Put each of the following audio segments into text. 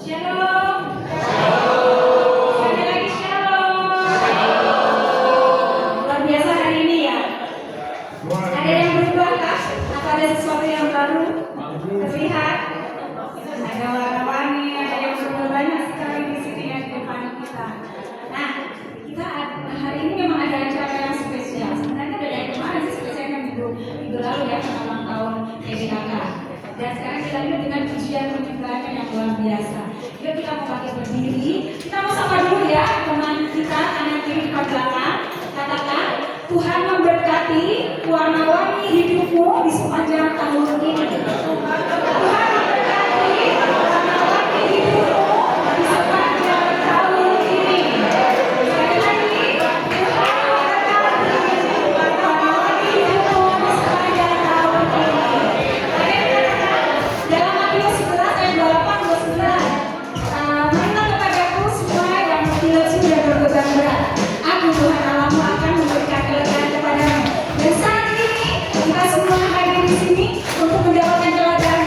Shalom. Sekali lagi shalom. Luar biasa hari ini ya. Ada yang berubah kah? Apa ada sesuatu yang baru terlihat? Ada warna-warni, ada yang berubah banyak sekali di sini ya di depan kita. Nah, kita hari ini memang ada acara yang spesial. Sebenarnya dari kemarin sih spesialnya minggu lalu ya, ulang tahun PBHK. Dan sekarang kita lihat dengan pujian penyembahan yang luar biasa. Yuk kita mau pakai berdiri. Kita mau sapa dulu ya teman kita kanan kiri depan belakang. Katakan, Tuhan memberkati warna-warni hidupmu di sepanjang tahun ini. Tuhan memberkati warna-warni hidupmu di sepanjang tahun ini. Sekali lagi, Tuhan memberkati warna-warni hidupmu di sepanjang tahun ini. Dalam Matius 11 ayat 28-29, marilah kepadaku semua yang letih dan berbeban berat, aku Tuhan Allahmu akan memberikan kelegaan kepadamu. Dan saat ini kita semua hadir di sini untuk mendapatkan kelegaan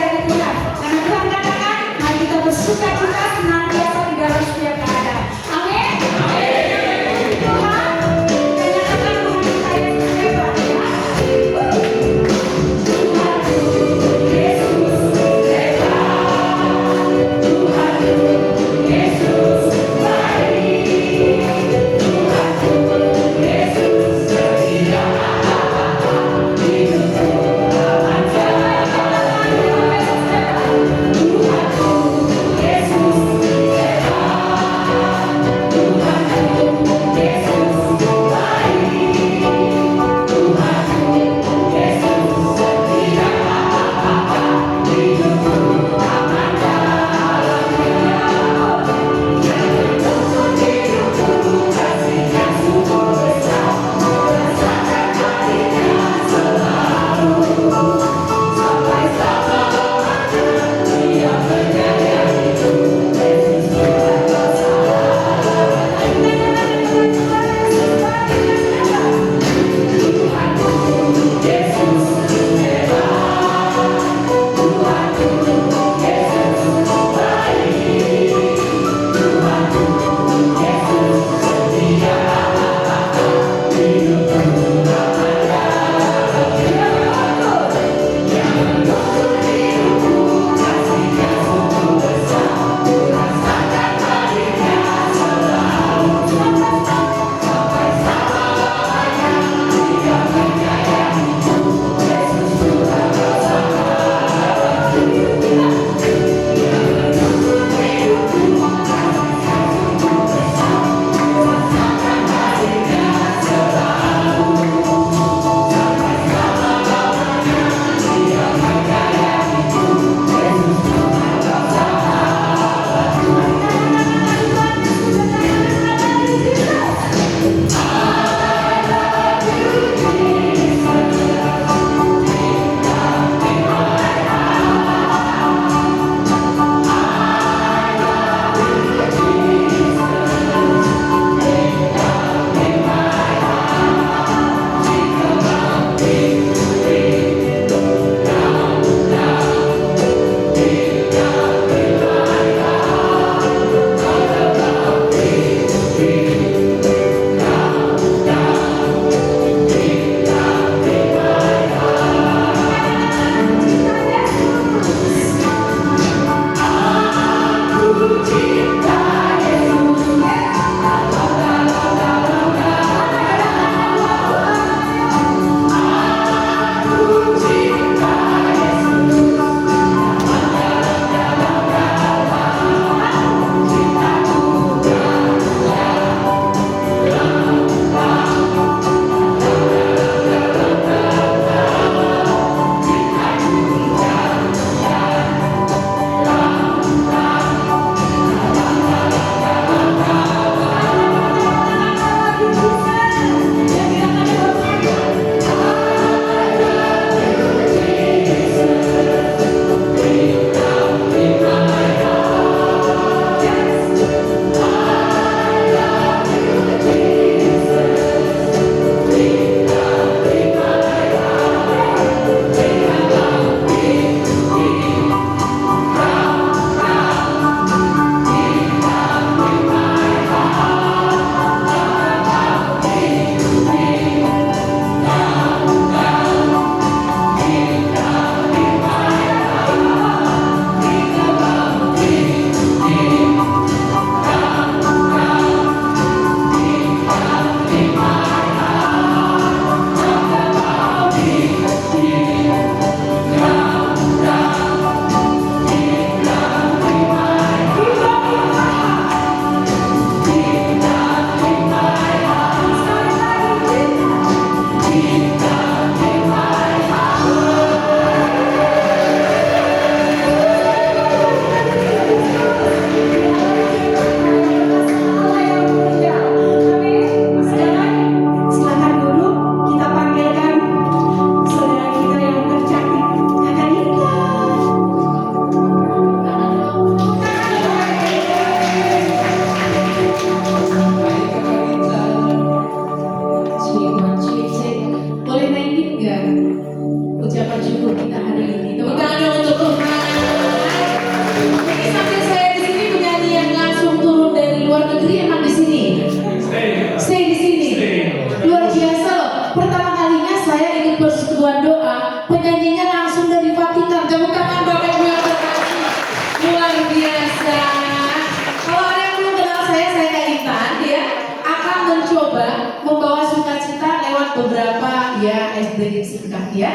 Bapak ya SD singkat ya.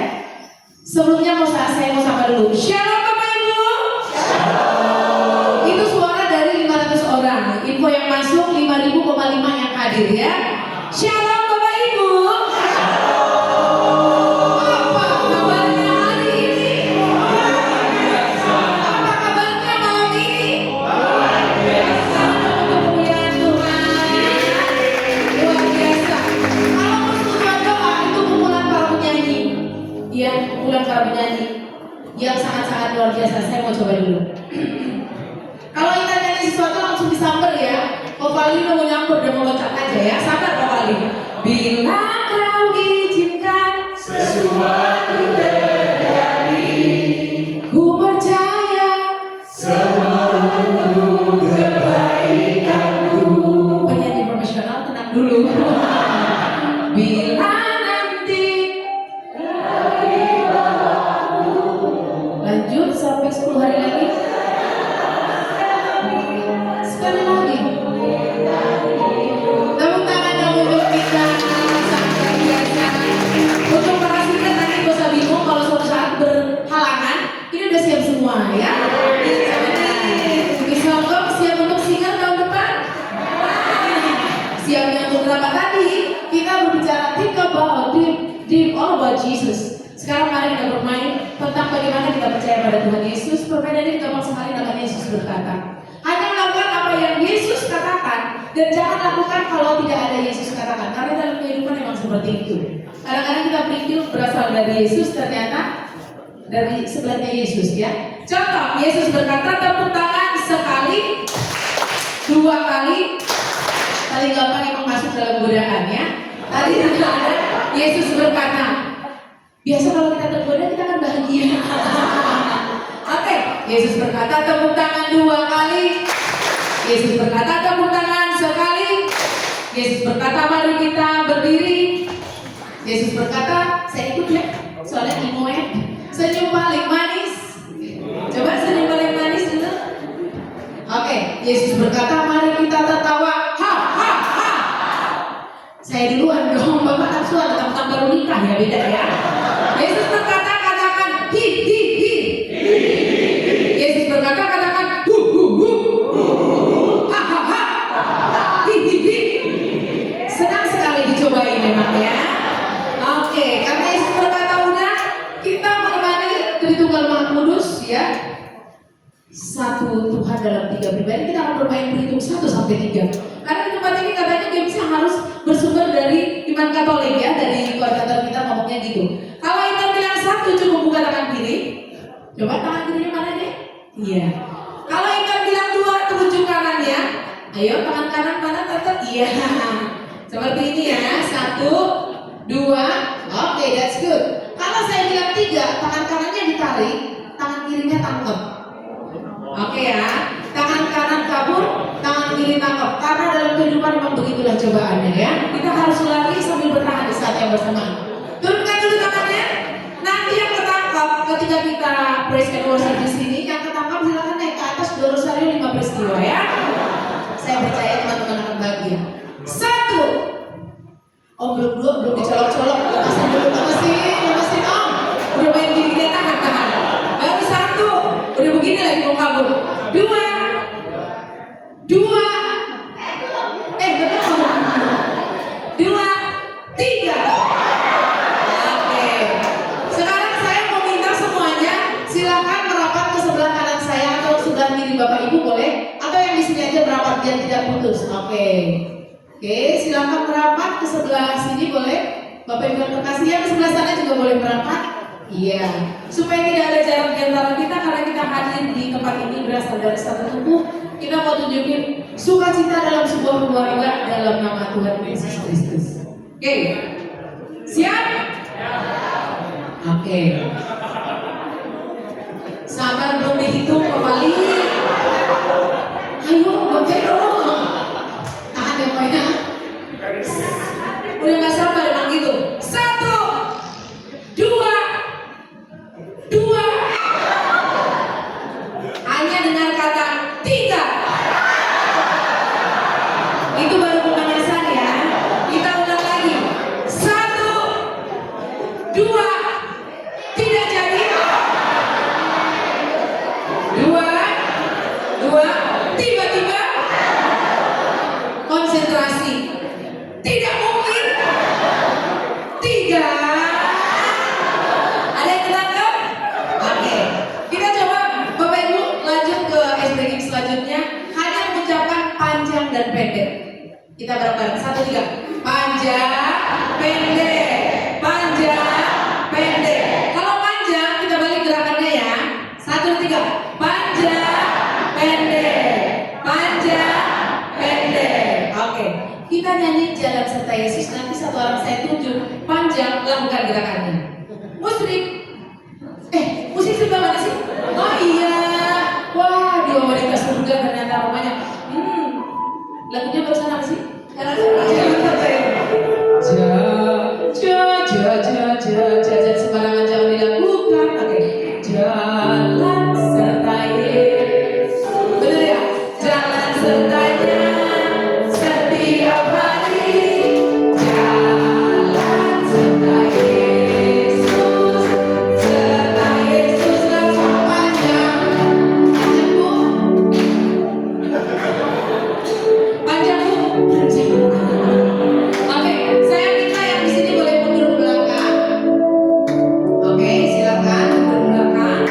Sebelumnya saya mau sapa dulu. Shalom Bapak Ibu. Itu suara dari 500 orang. Info yang masuk 5.000,5 yang hadir ya. Shalom Bapak Ibu. Apa kabarnya hari ini? Apa kabarnya malam ini? Kemuliaan Tuhan luar biasa. Kalau persekutuan doa itu kumpulan para penyanyi, ya kumpulan para penyanyi yang sangat-sangat luar biasa. Saya mau coba dulu. Kalau kita nyanyi sesuatu langsung disamber ya. Vokali mau nyamper dan mau loncat aja ya. Sabar vokali. Bila kau izinkan sesuatu terjadi, ku percaya semua untuk kebaikanku. Penyanyi profesional tenang dulu. Bila nanti lanjut sampai 10 hari lagi. Sekali lagi. Tepuk tangan yang untuk kita sangat luar biasa. Untuk para singer nanti gak usah bingung kalau suatu saat berhalangan. Ini udah siap semua ya. Bisa kok siap untuk singer tahun depan? Siapnya untuk berapa tadi? Kita berbicara think about deep all about Jesus. Sekarang mari kita bermain tentang bagaimana kita percaya pada Tuhan Yesus. Permainan ini gampang sekali, namanya Yesus berkata. Hanya lakukan apa yang Yesus katakan dan jangan lakukan kalau tidak ada Yesus katakan. Karena dalam kehidupan memang seperti itu. Kadang-kadang kita berpikir berasal dari Yesus, ternyata dari sebelahnya Yesus ya. Contoh, Yesus berkata tepuk tangan sekali, 2 kali. Paling gampang emang masuk dalam godaan ya. Tadi tidak ada Yesus berkata. Biasa kalau kita tergoda kita akan bahagia. Oke, Yesus berkata tepuk tangan 2 kali. Yesus berkata tepuk tangan sekali. Yesus berkata mari kita berdiri. Yesus berkata, saya ikut ya, soalnya imo ya. Senyum paling manis. Coba senyum paling manis dulu. Oke, Yesus berkata mari kita tertawa. Ha ha ha. Saya duluan dong, Bapak kan suara tentang baru nikah ya, beda ya. Yesus berkata katakan hi hi hi. Yesus berkata katakan hu hu hu. Ha ha ha. Hi hi hi. Senang sekali dicobain memang ya. Oke, karena Yesus berkata udah, kita mengimani Tritunggal Maha Kudus ya. Satu Tuhan dalam 3 pribadi. Kita akan bermain berhitung 1 sampai 3. Karena di tempat ini katanya gamesnya harus bersumber dari iman Katolik ya, dari koordinator kita ngomongnya gitu. Kalau kita bilang 1 cukup buka tangan kiri. Coba tangan kirinya mana deh? Iya. Kalau kita bilang 2 tunjuk kanannya. Ayo tangan kanan mana tetap? Iya. Seperti ini ya. 1, 2. Oke, that's good. Kalau saya bilang 3, tangan kanannya ditarik, tangan kirinya tangkap. Oke ya, tangan kanan kabur, tangan kiri tangkap. Karena dalam kehidupan memang begitulah cobaannya ya. Kita harus lari sambil bertahan di saat yang bersamaan. Turunkan dulu tangannya. Nanti yang ketangkap ketika kita praise and worship di sini, yang ketangkap silakan naik ke atas dua rosario 5 peristiwa ya. Saya percaya teman-teman akan bahagia. 1. Oh belum dicolok-colok. Lepasin om. Udah main gini tahan. Baru 1. Udah begini lagi mau kabur. 2. Betul. 2, 3. Oke. Sekarang saya mau minta semuanya silakan merapat ke sebelah kanan saya atau sebelah kiri Bapak Ibu boleh, atau yang di sini aja merapat biar tidak putus. Oke, silakan merapat ke sebelah sini boleh. Bapak Ibu yang terkasih yang ke sebelah sana juga boleh merapat. Iya, supaya tidak ada jarak di antara kita karena kita hadir di tempat ini berasal dari satu tubuh. Kita mau tunjukin sukacita dalam sebuah keluarga dalam nama Tuhan Yesus Kristus. Oke, siap? Oke. Sabar belum dihitung kembali. Ayo, oke dong. Tahan ya mainnya. Udah nggak sabar emang gitu. 1, 2. Hanya dengar kata 3. Itu baru pemanasan ya. Kita ulang lagi. 1, 2, tidak jadi. 2, tiba-tiba konsentrasi. Tidak mungkin. 3. Ada yang ketangkep? Oke. Kita coba Bapak Ibu lanjut ke SBG selanjutnya. Hanya mengucapkan panjang dan pendek. Kita bareng-bareng 1, 3. Panjang, pendek, panjang, pendek. Kalau panjang kita balik gerakannya ya. 1, 3. Panjang, pendek, panjang, pendek. Oke. Kita nyanyi Jalan Serta Yesus. Nanti satu orang saya tunjuk panjang, lakukan gerakannya. Musrik. Musik sebelah mana sih? Oh iya. Wah, di wanita surga ternyata rumahnya. Lagunya barusan apa sih? Jalan sembarangan jangan dilakukan. Oke. Jalan serta Yesus. Bener ya? Jalan sertanya setiap hari. Jalan serta Yesus. Serta Yesus langsung panjang. Panjang Bu. Panjang Bu. Panjang. Oke, saya minta yang di sini boleh mundur ke belakang. Oke, silakan mundur ke belakang.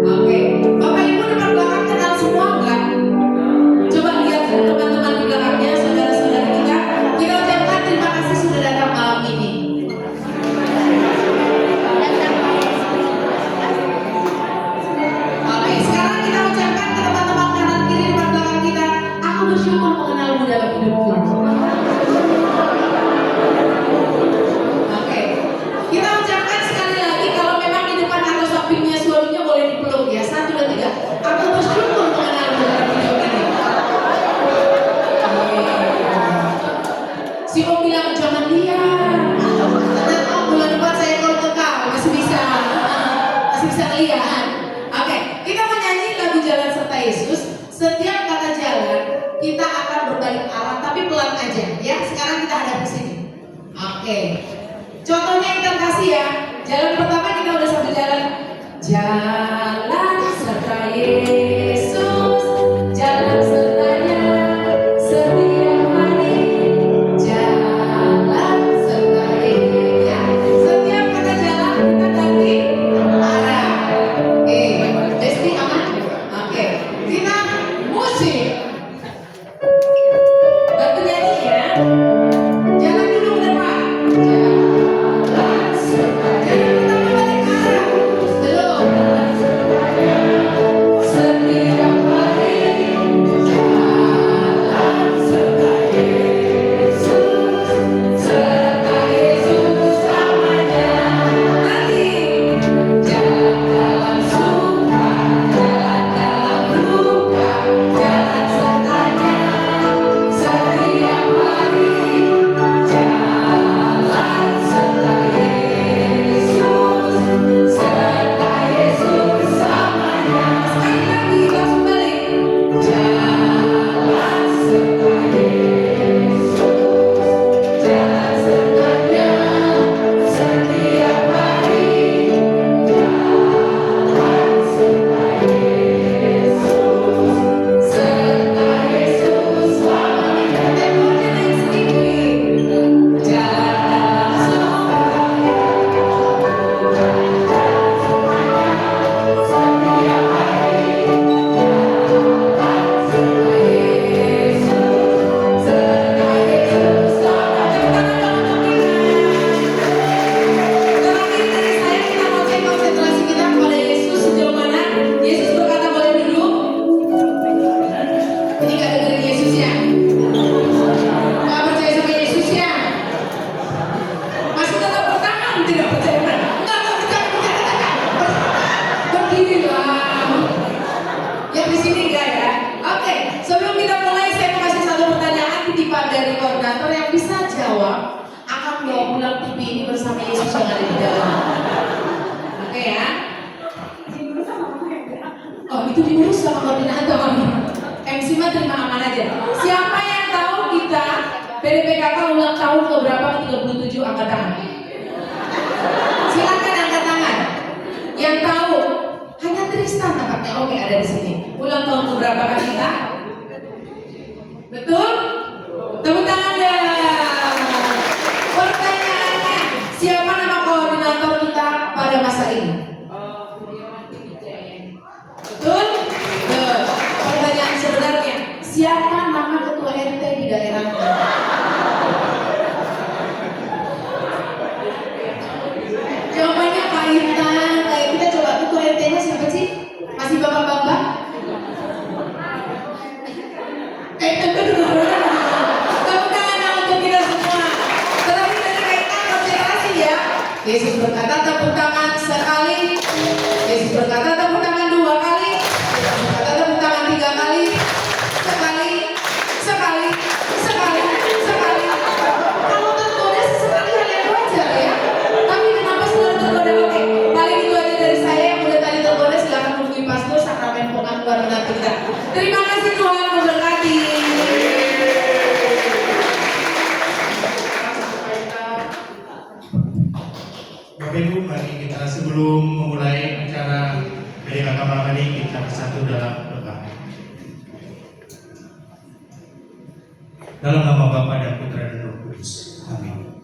Oke, Bapak Ibu depan belakang kenal semua enggak? Coba lihat teman-teman di belakangnya, saudara-saudara kita. Kita ucapkan terima kasih sudah datang malam ini. Oke, sekarang kita ucapkan ke teman-teman kanan kiri depan belakang kita. Aku bersyukur mengenalmu dalam hidupku. Oke, kita ucapkan sekali lagi kalau memang di depan atau sampingnya suaminya boleh dipeluk ya. 1, 2, 3. Aku bersyukur mengenalmu dalam hidup ini. Si Om bilang jangan lihat. Tenang Om, bulan depan saya call ke kau masih bisa lihat. Oke, kita menyanyi lagu Jalan Serta Yesus. Setiap kata jalan kita akan berbalik arah tapi pelan aja ya. Sekarang kita hadap ke sini. Oke. Contohnya kita kasih ya. Jalan pertama kita udah satu jalan. Jalan serta Yesus. Jalan sertanya setiap hari. Jalan serta Yesus. Ya. Setiap kata jalan kita ganti arah. Oke. Desti aman? Oke. Kita musik. Bantu nyanyi ya. Jalan dulu ke depan. Jalan serta Yesus. Jangan balik arah. Belum. Setiap hari. Jalan serta Yesus. Serta Yesus selamanya. Nanti. Jalan dalam suka, jalan dalam duka, jalan sertanya setiap hari. Jalan serta Yesus, serta Yesus selamanya. Sekali lagi langsung balik. Jalan serta Yesus, jalan sertanya setiap hari. Jalan serta Yesus, serta Yesus selamanya. Temponya naik sedikit. Jalan dalam setiap hari. Serta Yesus, serta Yesus selamanya. Terakhir dari saya kita mau cek konsentrasi kita kepada Yesus sejauh mana. Yesus berkata boleh duduk. Ini gak dengerin Yesus ya? Gak percaya sama Yesus ya? Masih tetap bertahan tidak percaya? Enggak percaya. Berdiri lah. Yang di sini enggak ya? Oke, sebelum kita mulai saya mau kasih satu pertanyaan titipan dari koordinator yang bisa jawab akan bawa pulang TV ini bersama Yesus yang ada di dalam. Oke ya? Oh itu diurus sama koordinator. MC mah terima aman aja. Siapa yang tahu kita PDPKK ulang tahun keberapa ke 37 angkat tangan? berapakah kita? Betul? Tepuk tangan dong. Pertanyaannya, siapa nama koordinator kita pada masa ini? Betul? Betul. Pertanyaan sebenarnya, siapa nama ketua RT di daerahnya? Jawabannya Pak Intan. Kayak kita coba ketua RT-nya siapa sih? Masih bapak-bapak? Tentu dulu. Tepuk tangan untuk kita semua. Tetapi dari kaitan konsentrasi ya. Yesus berkata tepuk tangan sekali. Yesus berkata tepuk tangan 2 kali. Yesus berkata tepuk tangan 3 kali. Sekali, sekali, sekali, sekali. Kalau tergoda sekali hal yang wajar ya. Tapi kenapa selalu tergoda? Oke, paling itu aja dari saya. Yang udah tadi tergoda silakan hubungi pastor sakramen pengakuan menanti kita. Terima kasih, Tuhan memberkati. Bapak Ibu, mari kita sebelum memulai acara dari kakak malam ini kita bersatu dalam doa. Dalam nama Bapa dan Putra dan Roh Kudus. Amin.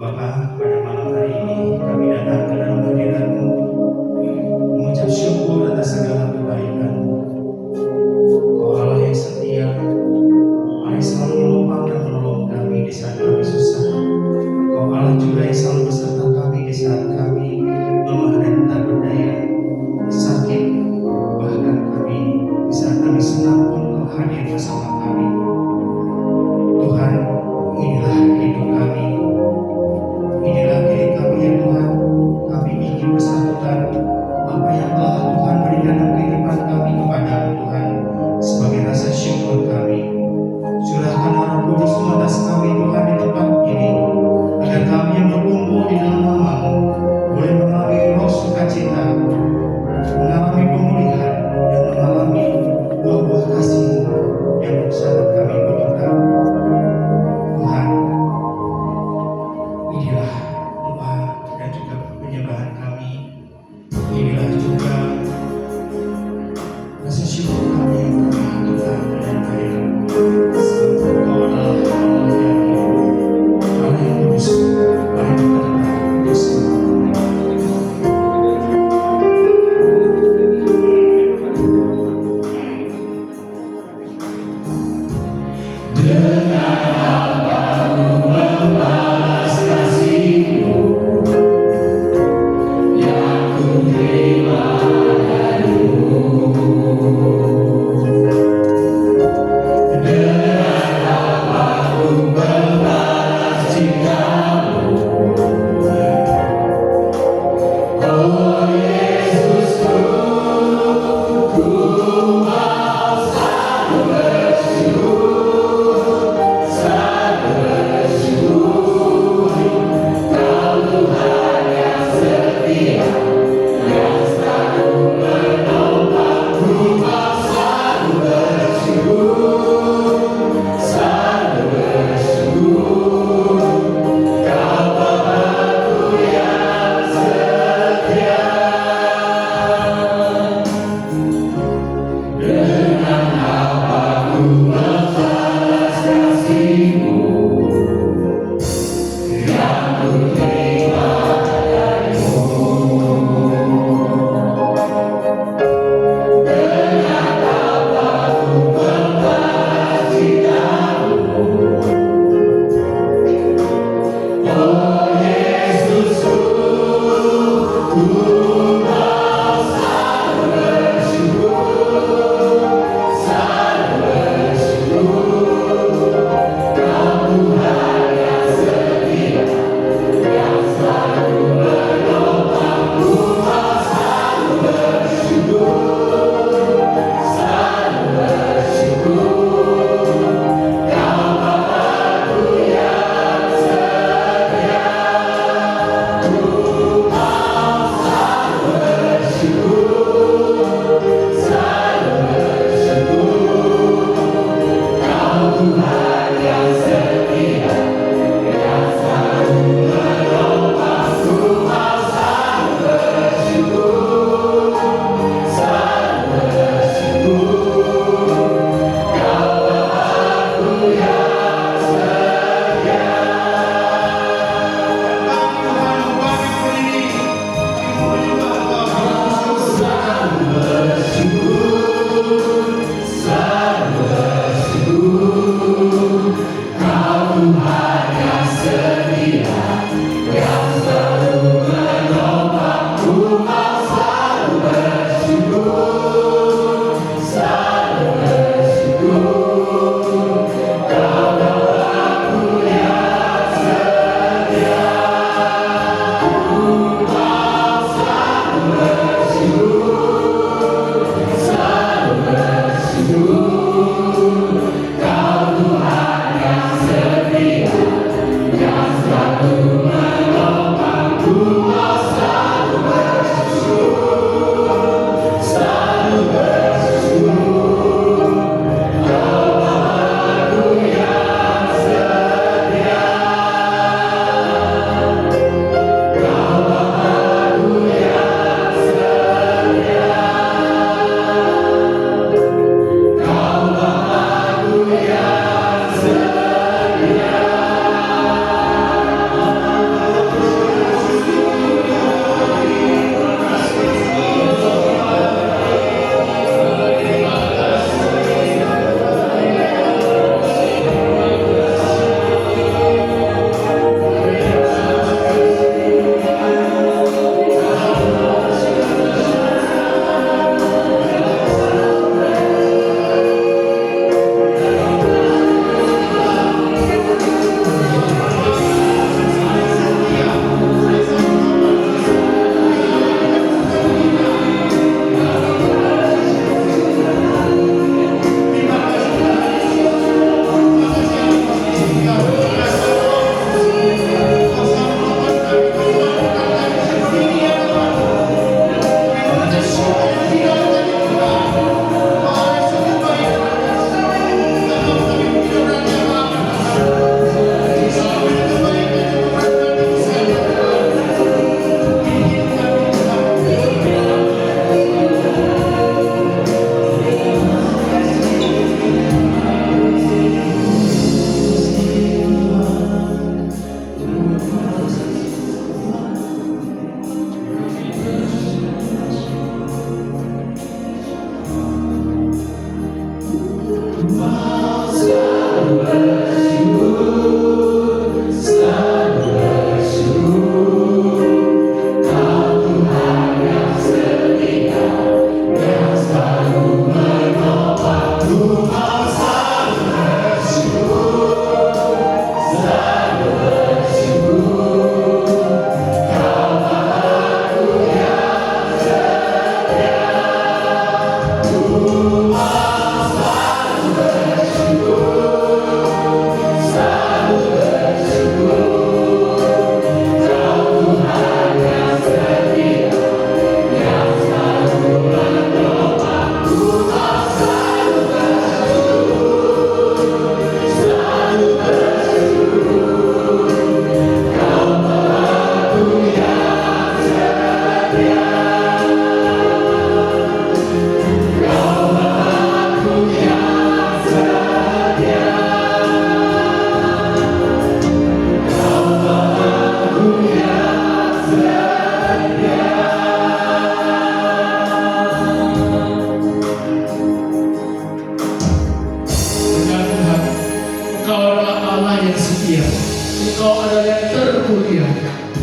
Bapa, pada malam hari ini kami datang ke dalam hadirat-Mu mengucap syukur atas segala kebaikan-Mu. Kau Allah yang setia, Allah yang selalu menopang dan menolong kami di saat kami susah. Kau Allah juga yang selalu beserta kami di saat kami lemah dan tak berdaya, sakit, bahkan kami di saat kami senang pun Kau hadir bersama kami. Tuhan, inilah hidup kami, inilah kehidupan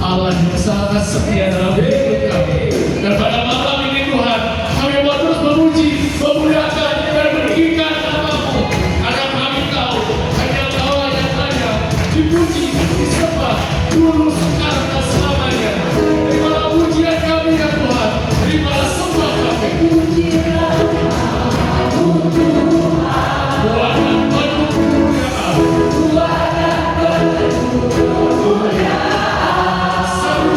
Allah yang sangat setia dalam hidup kami. Dan pada malam ini Tuhan, kami mau terus memuji, memuliakan, dan meninggikan nama-Mu. Karena kami tahu, hanya Kau yang layak dipuji, disembah, dulu, sekarang, dan selamanya. Terimalah pujian kami ya Tuhan, terimalah sembah kami. Buat dan penuh kemuliaan. Satu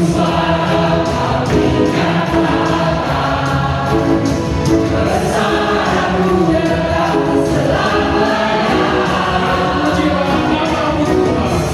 suara kami nyatakan. Pujilah nama-Mu Tuhan.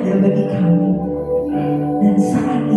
ada bagi kami. Dan saat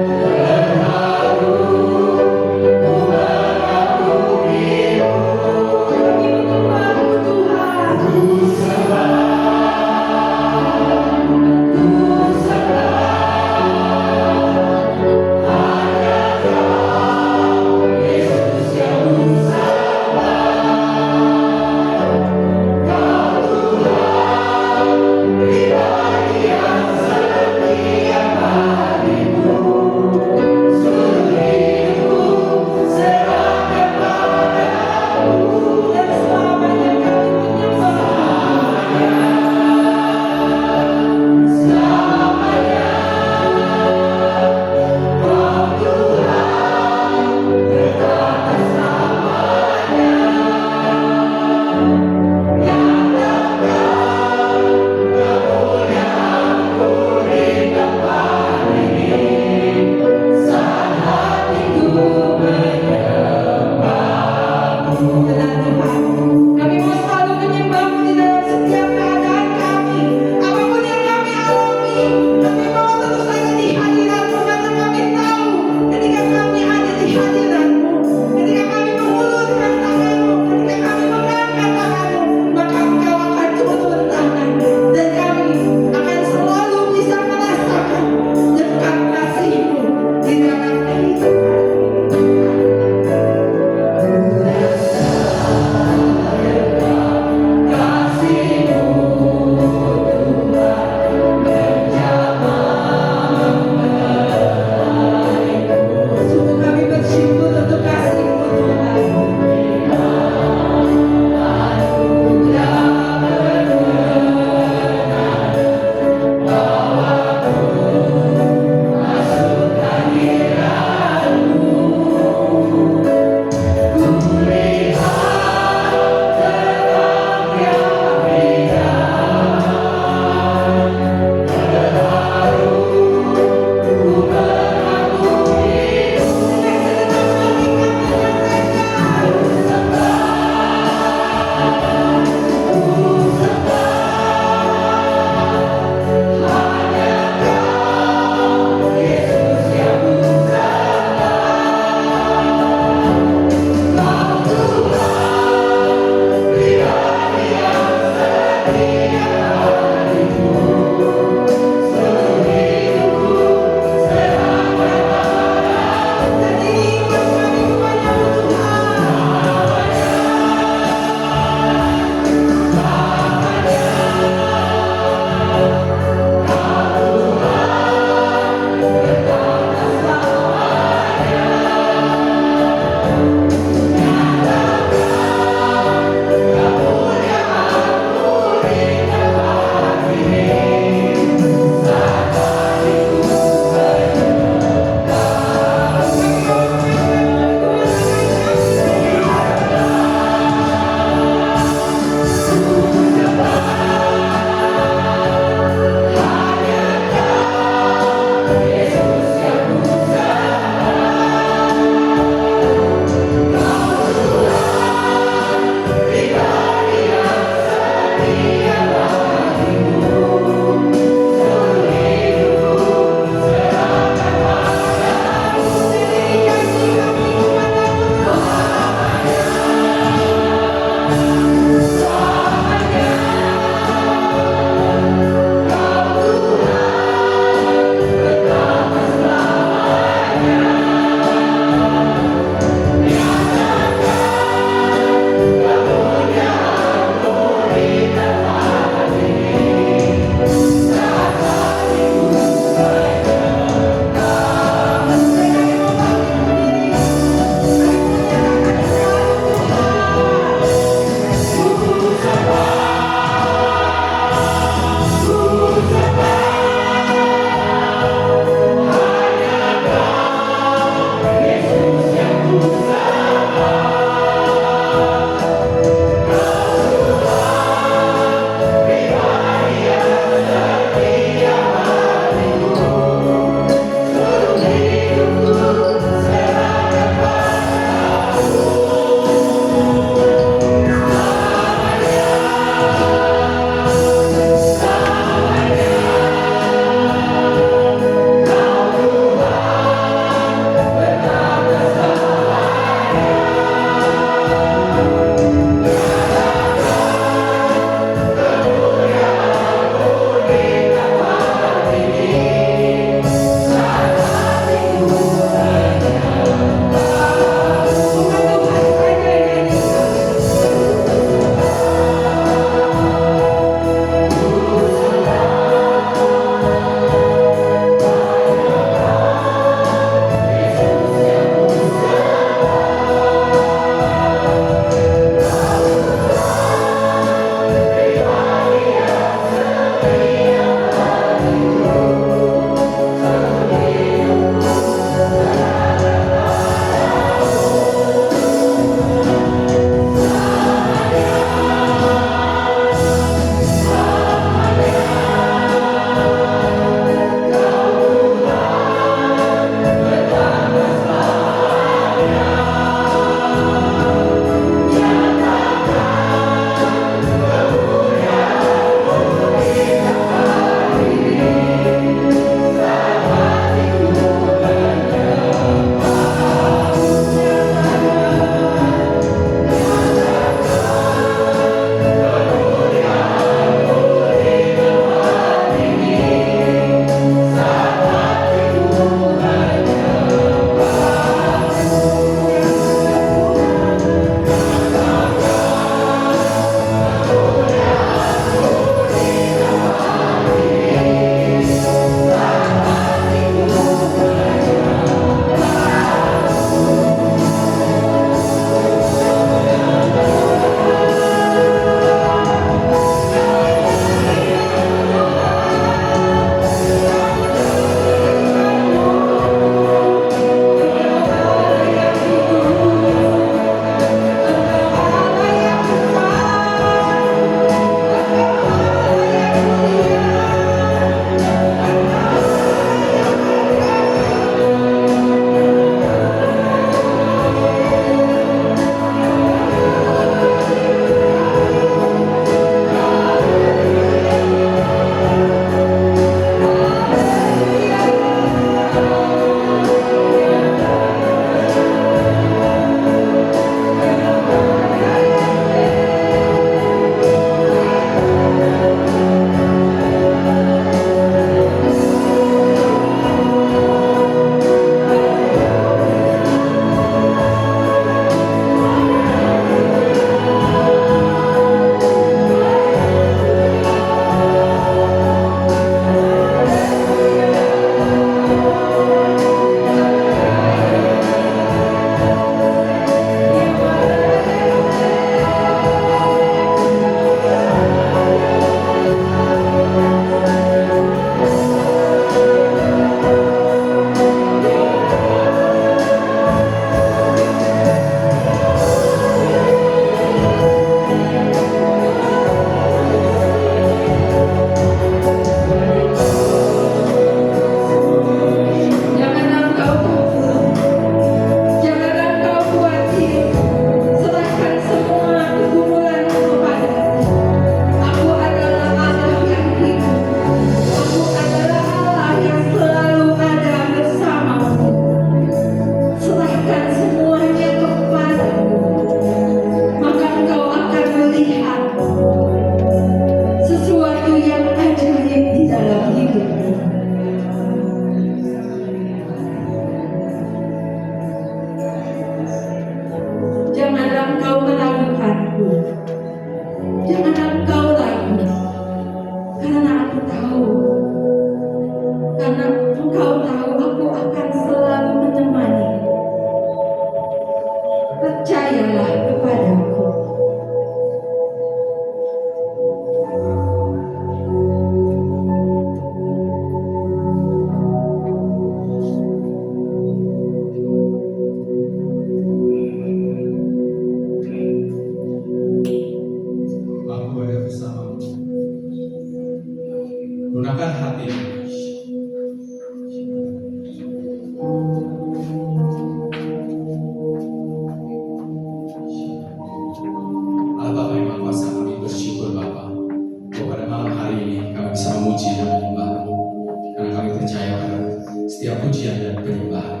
pujian dan penyembahan.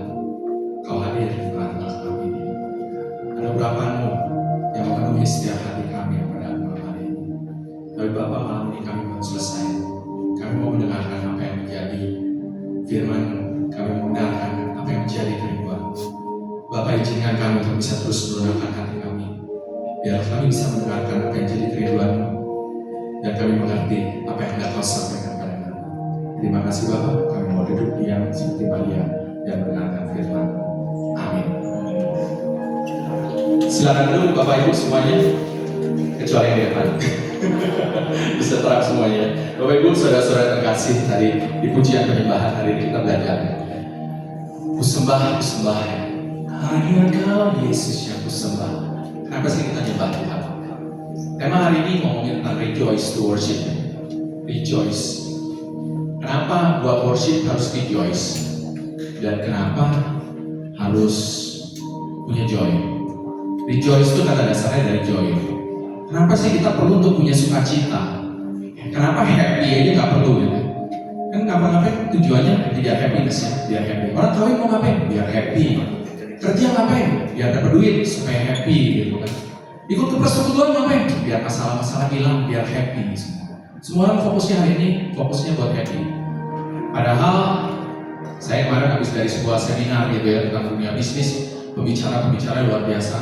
Kau hadir di tengah-tengah kami ini. Anugerah-Mu yang memenuhi setiap hati kami pada malam hari ini. Tapi Bapa, malam ini kami belum selesai. Kami mau mendengarkan apa yang menjadi firman-Mu. Kami mau mendengarkan apa yang menjadi kerinduan. Bapa, izinkan kami untuk bisa terus melunakkan hati kami, biar kami bisa mendengarkan apa yang jadi kerinduan-Mu, dan kami mengerti apa yang hendak Kau sampaikan pada kami. Terima kasih Bapa, kami mau duduk diam seperti Maria dan mendengarkan firman. Amin. Silakan dulu Bapak Ibu semuanya, kecuali yang di depan. Bisa terang semuanya. Bapak Ibu, saudara-saudara terkasih, tadi di pujian penyembahan hari ini kita belajar. Kusembah, kusembah, hanya Kau Yesus yang kusembah. Kenapa sih kita nyembah Tuhan? Tema hari ini ngomongin tentang rejoice to worship. Rejoice. Kenapa buat worship harus rejoice? Dan kenapa harus punya joy? Rejoice itu kata dasarnya dari joy. Kenapa sih kita perlu untuk punya sukacita? Kenapa happy aja nggak perlu gitu? Kan ngapa-ngapain tujuannya biar happiness ya, biar happy. Orang kawin mau ngapain? Biar happy. Kerja ngapain? Biar dapat duit supaya happy gitu kan. Ikut ke persekutuan ngapain? Biar masalah-masalah hilang, biar happy semua. Semua orang fokusnya hari ini fokusnya buat happy. Padahal saya kemarin habis dari sebuah seminar gitu ya tentang dunia bisnis, pembicara-pembicara luar biasa.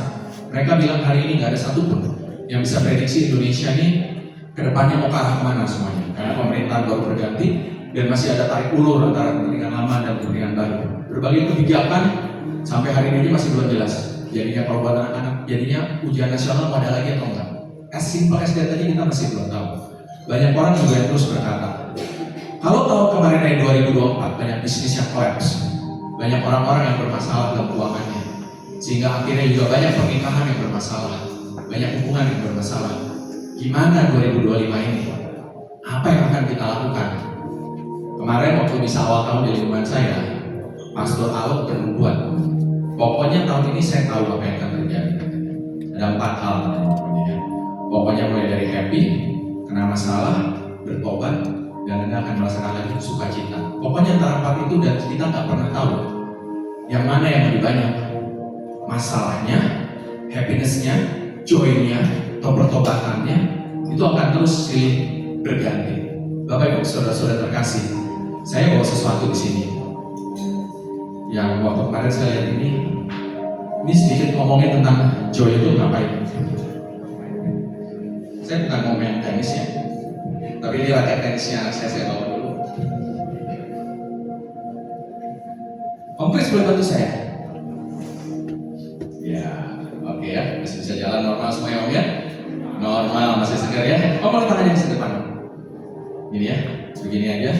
Mereka bilang hari ini nggak ada satupun yang bisa prediksi Indonesia ini kedepannya mau ke arah kemana semuanya. Karena pemerintahan baru berganti dan masih ada tarik ulur antara kepentingan lama dan kepentingan baru. Berbagai kebijakan sampai hari ini masih belum jelas. Jadinya kalau buat anak-anak, jadinya ujian nasional mau ada lagi atau enggak? As simple as that aja kita masih belum tahu. Banyak orang juga yang terus berkata, kalau tahun kemarin dari 2024 banyak bisnis yang collapse, banyak orang-orang yang bermasalah dalam keuangannya, sehingga akhirnya juga banyak pernikahan yang bermasalah, banyak hubungan yang bermasalah. Gimana 2025 ini? Apa yang akan kita lakukan? Kemarin waktu bisa awal tahun di lingkungan saya, Pastor Alok berbuat, pokoknya tahun ini saya tahu apa yang akan terjadi. Ada 4 hal. Pokoknya mulai dari happy, kena masalah, bertobat, dan Anda akan merasakan lagi sukacita. Pokoknya antara 4 itu dan kita nggak pernah tahu yang mana yang lebih banyak. Masalahnya, happiness-nya, joy-nya, atau pertobatannya itu akan terus silih berganti. Bapak Ibu saudara-saudara terkasih, saya bawa sesuatu di sini. Yang waktu kemarin saya lihat ini sedikit ngomongin tentang joy itu ngapain. Saya bukan mau main tenis ya, tapi ini raket tenisnya saya bawa dulu. Om Chris boleh bantu saya? Ya, oke ya, masih bisa jalan normal semua ya Om ya? Normal, masih segar ya? Om boleh tangannya di depan. Ini ya, begini aja.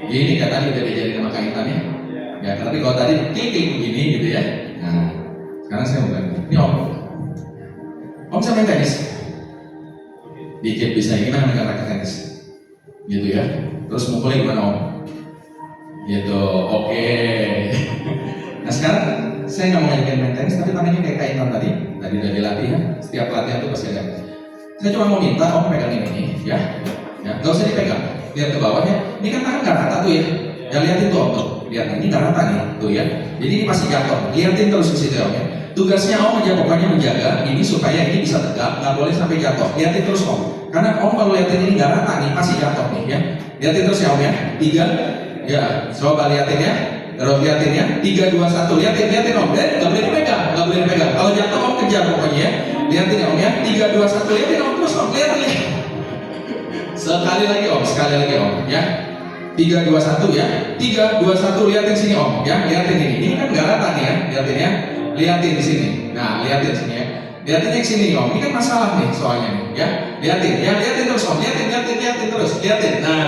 Gini kan tadi udah diajarin sama kaitannya. Ya, tapi kalau tadi titik begini gitu ya. Nah, sekarang saya mau ganti. Ini Om. Om bisa main tenis? Dikit bisa, gimana megang raket tenis? Gitu ya. Terus mukulnya gimana Om? Gitu, oke. Nah sekarang saya nggak mau ngajakin main tenis, tapi tangannya kayak kaitan tadi. Tadi udah dilatih ya. Setiap latihan tuh pasti ada. Saya cuma mau minta Om pegang ini ya. Ya, nggak usah dipegang. Lihat ke bawah ya. Ini kan tangan nggak rata tuh ya. Ya lihatin tuh Om tuh. Lihat ini nggak rata nih tuh ya. Jadi ini pasti jatuh. Lihatin terus ke situ Om ya. Tugasnya Om aja pokoknya menjaga ini supaya ini bisa tegak, nggak boleh sampai jatuh. Lihatin terus Om. Karena Om kalau lihatin ini nggak rata nih pasti jatuh nih ya. Lihatin terus ya Om ya. 3, ya coba lihatin ya. Terus lihatin ya. 3, 2, 1. Lihatin Om. Nggak boleh dipegang, nggak boleh dipegang. Kalau jatuh Om kejar pokoknya ya. Lihatin ya Om ya. 3, 2, 1. Lihatin Om terus Om. Lihatin. Sekali lagi Om ya. 3, 2, 1 ya. 3, 2, 1. Lihatin sini Om ya. Lihatin ini. Ini kan nggak rata nih ya. Lihatin ya. Lihatin di sini. Nah, lihatin sini ya. Lihatin yang sini Om. Ini kan masalah nih soalnya nih ya. Lihatin ya. Lihatin terus Om. Lihatin terus. Lihatin. Nah,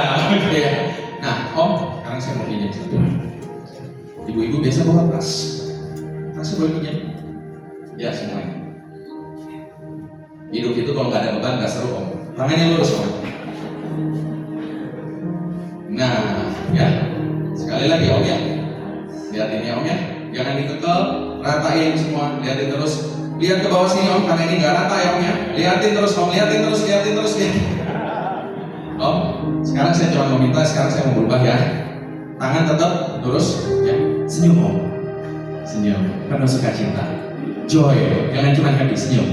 ya. Nah, Om, sekarang saya mau pinjam satu. Ibu-ibu biasa bawa tas. Tasnya boleh pinjam? Ya semuanya. Hidup itu kalau nggak ada beban nggak seru Om. Tangannya lurus Om. Nah, ya. Sekali lagi Om ya. Lihatin ya Om ya. Jangan dikekel, ratain semua. Lihatin terus. Lihat ke bawah sini Om, karena ini nggak rata ya Om ya. Lihatin terus Om, lihatin terus. Om, sekarang saya cuma mau minta, sekarang saya mau berubah ya. Tangan tetap lurus ya. Senyum Om. Senyum, penuh sukacita. Joy, jangan cuma happy, senyum.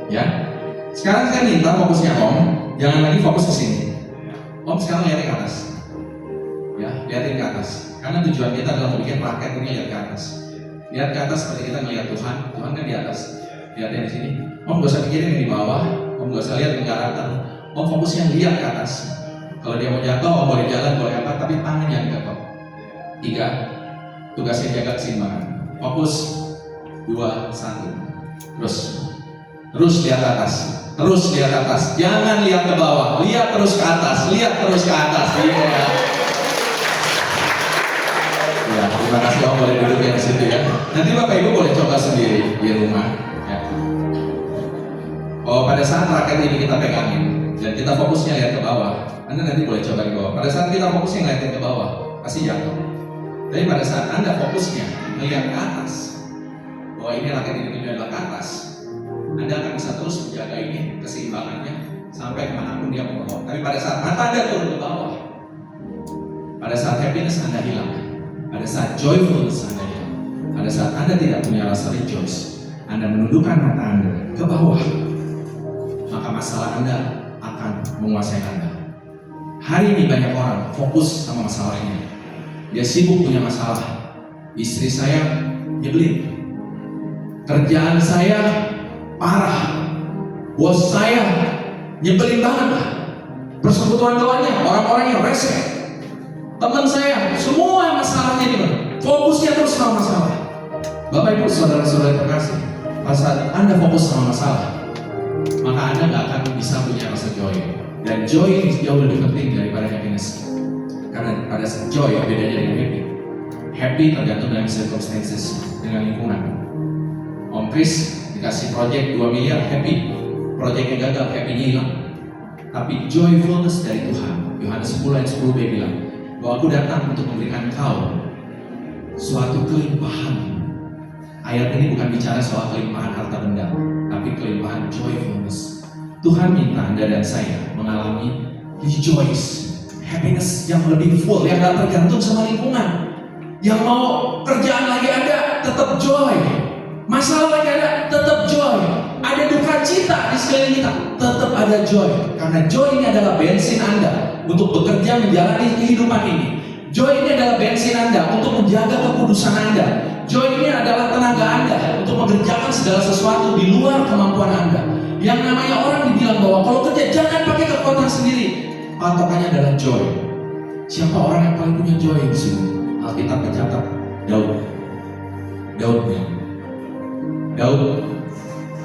Ya. Sekarang saya minta fokusnya Om, jangan lagi fokus ke sini. Om sekarang lihatin ke atas. Ya, lihatin ke atas. Karena tujuan kita adalah membuat rakyat ini lihat ke atas. Lihat ke atas seperti kita melihat Tuhan. Tuhan kan di atas. Lihatnya di sini. Om gak usah pikirin yang di bawah. Om gak usah lihat yang daratan. Om fokusnya lihat ke atas. Kalau dia mau jatuh, Om boleh jalan, boleh apa, tapi tangan jangan jatuh. 3. Tugasnya jaga keseimbangan. Fokus. 2, 1. Terus lihat ke atas. Terus lihat ke atas. Jangan lihat ke bawah. Lihat terus ke atas. Lihat terus ke atas. Iya. Ya, terima kasih Om boleh duduk di situ ya. Nanti Bapak Ibu boleh coba sendiri di rumah. Ya. Oh, pada saat raket ini kita pegangin dan kita fokusnya lihat ke bawah, Anda nanti boleh coba di bawah. Pada saat kita fokusnya ngeliatin ke bawah, pasti jatuh. Tapi pada saat Anda fokusnya melihat ke atas, bahwa ini raket ini adalah ke atas, Anda akan bisa terus menjaga ini keseimbangannya sampai kemanapun dia mau bawa. Tapi pada saat mata Anda turun ke bawah, pada saat happiness Anda hilang, pada saat joyfulness Anda hilang, pada saat Anda tidak punya rasa rejoice, Anda menundukkan mata Anda ke bawah, maka masalah Anda akan menguasai Anda. Hari ini banyak orang fokus sama masalah ini. Dia sibuk punya masalah. Istri saya nyebelin, kerjaan saya parah, bos saya nyebelin banget, persekutuan doanya orang-orang yang rese, teman saya, semua masalahnya di mana? Fokusnya terus sama masalah. Bapak Ibu saudara-saudara terkasih, pada saat Anda fokus sama masalah, maka Anda gak akan bisa punya rasa joy. Dan joy ini jauh lebih penting daripada happiness. Karena pada saat joy bedanya dengan happy. Happy tergantung dengan circumstances, dengan lingkungan. Om Chris dikasih project 2 miliar, happy. Projectnya gagal, happy-nya hilang. Tapi joyfulness dari Tuhan. Yohanes 10 ayat 10b bilang bahwa aku datang untuk memberikan kau suatu kelimpahan. Ayat ini bukan bicara soal kelimpahan harta benda, tapi kelimpahan joyfulness. Tuhan minta Anda dan saya mengalami rejoice, happiness yang lebih full, yang gak tergantung sama lingkungan. Yang mau kerjaan lagi ada, tetap joy. Masalah lagi ada, tetap joy. Ada duka cita di sekeliling kita, tetap ada joy. Karena joy ini adalah bensin Anda untuk bekerja menjalani kehidupan ini. Joy ini adalah bensin Anda untuk menjaga kekudusan Anda. Joy ini adalah tenaga Anda untuk mengerjakan segala sesuatu di luar kemampuan Anda. Yang namanya orang dibilang bahwa kalau kerja jangan pakai kekuatan sendiri. Patokannya adalah joy. Siapa orang yang paling punya joy di sini? Alkitab mencatat Daud. Daud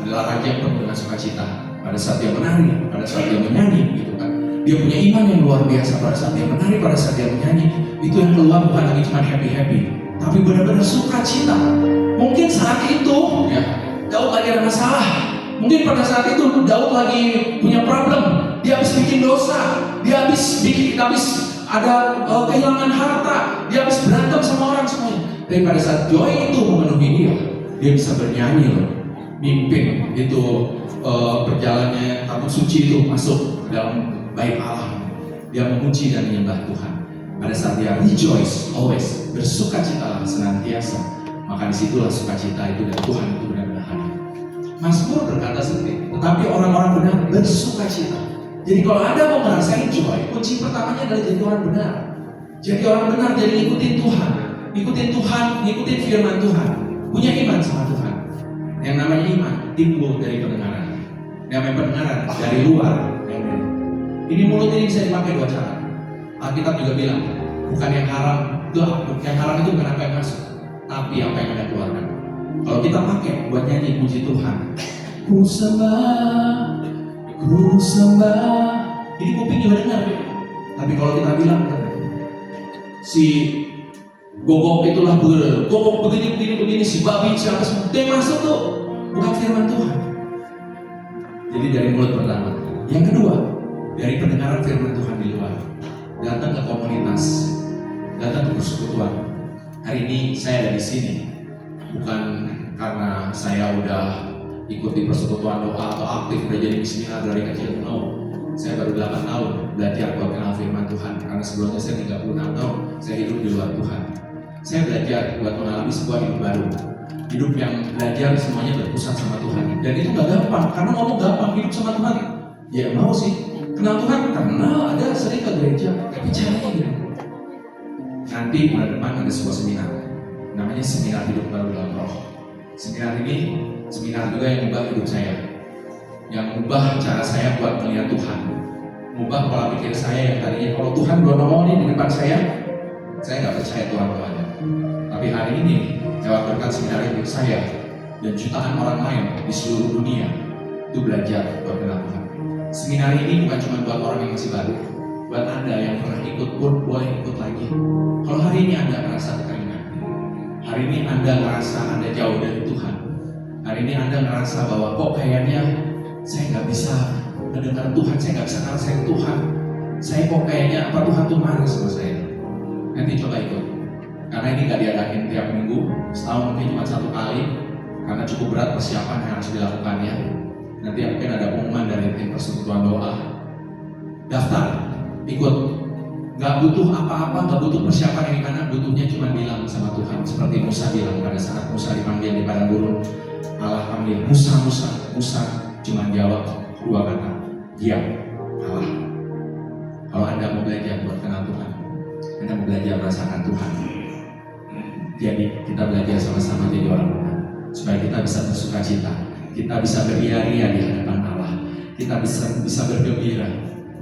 adalah raja yang penuh dengan sukacita. Pada saat dia menari, pada saat dia menyanyi, gitu kan. Dia punya iman yang luar biasa pada saat dia menari, pada saat dia menyanyi. Itu yang keluar bukan lagi cuma happy, tapi benar-benar sukacita. Mungkin saat itu, ya, Daud lagi ada masalah. Mungkin pada saat itu Daud lagi punya problem. Dia habis bikin dosa. Dia habis ada kehilangan harta. Dia habis berantem sama orang semuanya. Tapi pada saat joy itu memenuhi dia bisa bernyanyi loh. Mimpin itu perjalanannya tabut suci itu masuk dalam bait Allah. Dia memuji dan menyembah Tuhan. Pada saat dia rejoice always, bersukacitalah senantiasa, maka disitulah sukacita itu dan Tuhan itu benar-benar hadir. Mazmur berkata seperti itu, tetapi orang-orang benar bersukacita. Jadi kalau Anda mau merasakan joy, kunci pertamanya adalah jadi orang benar. Jadi orang benar, jadi ikutin Tuhan, ikutin firman Tuhan, punya iman sama Tuhan. Yang namanya iman timbul dari pendengaran. Yang namanya pendengaran dari luar. Ini mulut ini bisa dipakai 2 cara. Alkitab juga bilang, bukan yang haram, yang haram itu bukan apa yang masuk, tapi apa yang Anda keluarkan. Kalau kita pakai buat nyanyi puji Tuhan, ku sembah, ini kuping juga dengar. Tapi kalau kita bilang, si gogok itulah gogok begini, si babi siapa semua, dia masuk tuh, bukan firman Tuhan. Jadi dari mulut pertama. Yang kedua, dari pendengaran firman Tuhan di luar. Datang ke komunitas, datang ke persekutuan. Hari ini saya ada di sini bukan karena saya udah ikut di persekutuan doa atau aktif udah jadi missioner dari kecil. No, saya baru 8 tahun belajar buat kenal firman Tuhan. Karena sebelumnya saya 36 tahun saya hidup di luar Tuhan. Saya belajar buat mengalami sebuah hidup baru. Hidup yang belajar semuanya berpusat sama Tuhan. Dan itu gak gampang, karena ngomong gampang, hidup sama Tuhan. Ya mau sih, kenal Tuhan, kenal, ada sering ke gereja, tapi caranya gimana? Nanti bulan depan ada sebuah seminar, namanya Seminar Hidup Baru dalam Roh. Seminar ini, seminar juga yang mengubah hidup saya, yang mengubah cara saya buat melihat Tuhan, mengubah pola pikir saya yang tadinya kalau Tuhan belum ngomongin di depan saya nggak percaya Tuhan ada. Tapi hari ini, lewat berkat seminar ini, saya dan jutaan orang lain di seluruh dunia itu belajar buat kenal Tuhan. Seminar ini bukan cuma buat orang yang masih baru, buat Anda yang pernah ikut pun boleh ikut lagi. Kalau hari ini Anda merasa kekeringan, hari ini Anda merasa Anda jauh dari Tuhan, hari ini Anda merasa bahwa kok kayaknya saya nggak bisa mendengar Tuhan, saya nggak bisa ngerasain Tuhan, saya kok kayaknya apa Tuhan tuh marah sama saya. Nanti coba ikut, karena ini nggak diadain tiap minggu, setahun mungkin cuma 1 kali, karena cukup berat persiapan yang harus dilakukannya. Nanti mungkin ada pengumuman dari tim persekutuan doa. Daftar, ikut. Gak butuh apa-apa, gak butuh persiapan yang gimana, butuhnya cuma bilang sama Tuhan. Seperti Musa bilang pada saat Musa dipanggil di padang gurun, Allah panggil, Musa, Musa. Musa cuma jawab 2 kata, diam, Allah. Kalau Anda mau belajar buat kenal Tuhan, Anda mau belajar merasakan Tuhan, jadi kita belajar sama-sama jadi orang Tuhan, supaya kita bisa bersuka cita, kita bisa beria-ria di hadapan Allah, kita bisa bergembira,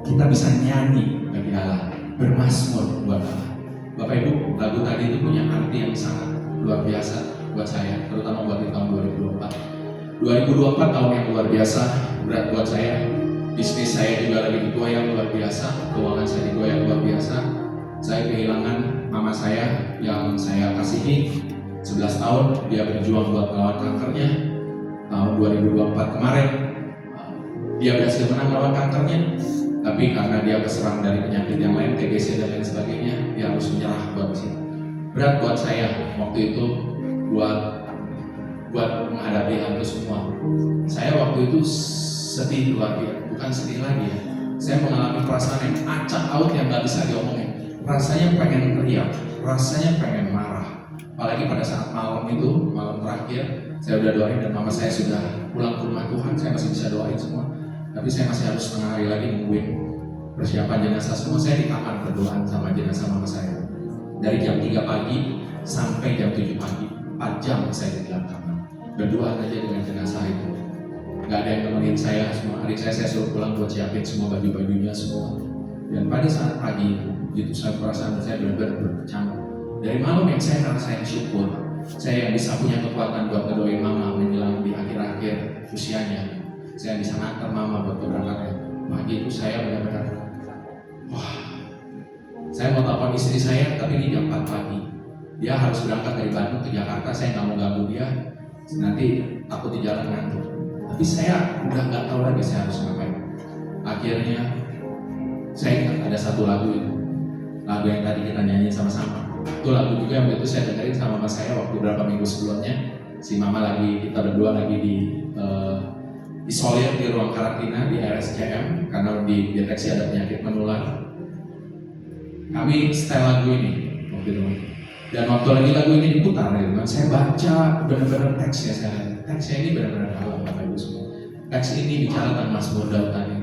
kita bisa nyanyi bagi Allah, bermazmur buat Allah. Bapak Ibu, lagu tadi itu punya arti yang sangat luar biasa buat saya, terutama buat di tahun 2024. 2024 tahun yang luar biasa, berat buat saya. Bisnis saya juga lagi digoyang luar biasa, keuangan saya digoyang luar biasa. Saya kehilangan mama saya yang saya kasihi 11 tahun, dia berjuang buat melawan kankernya. Tahun 2024 kemarin, dia berhasil menang melawan kankernya. Tapi karena dia keserang dari penyakit yang lain, TBC dan lain sebagainya, dia harus menyerah buat sini. Berat buat saya waktu itu buat menghadapi hal itu semua. Saya waktu itu sedih luar biasa, bukan sedih lagi ya. Saya mengalami perasaan yang acak out yang nggak bisa diomongin. Rasanya pengen teriak, rasanya pengen marah. Apalagi pada saat malam itu, malam terakhir, saya udah doain dan mama saya sudah pulang ke rumah Tuhan. Saya masih bisa doain semua. Tapi saya masih harus setengah hari lagi nungguin persiapan jenazah semua. Saya di kamar berdoa sama jenazah mama saya. Dari jam 3 pagi sampai jam 7 pagi, 4 jam saya di dalam kamar berdoa aja dengan jenazah itu. Gak ada yang nemenin saya, semua adik saya suruh pulang buat siapin semua baju-bajunya semua. Dan pada saat pagi itu saya perasaan saya benar-benar berkecamuk. Dari malam yang saya ngerasain syukur, saya yang bisa punya kekuatan buat ngedoain mama menjelang di akhir-akhir usianya. Saya bisa ngantar mama buat keberangkatan. Pagi itu saya benar-benar, wah, saya mau telepon istri saya, tapi ini jam 4 pagi. Dia harus berangkat dari Bandung ke Jakarta, saya nggak mau ganggu dia. Nanti takut di jalan ngantuk. Tapi saya udah nggak tahu lagi saya harus ngapain. Akhirnya saya ingat ada satu lagu itu, lagu yang tadi kita nyanyi sama-sama. Itu lagu juga yang waktu itu saya dengerin sama mama saya waktu beberapa minggu sebelumnya. Si mama lagi, kita berdua lagi di isolir di ruang karantina di RSCM karena dideteksi ada penyakit menular. Kami setel lagu ini waktu itu. Dan waktu lagi lagu ini diputar, saya baca benar-benar teksnya ini benar-benar dalam Bapak Ibu semua. Teks ini bicara tentang Mazmur Daud tadi.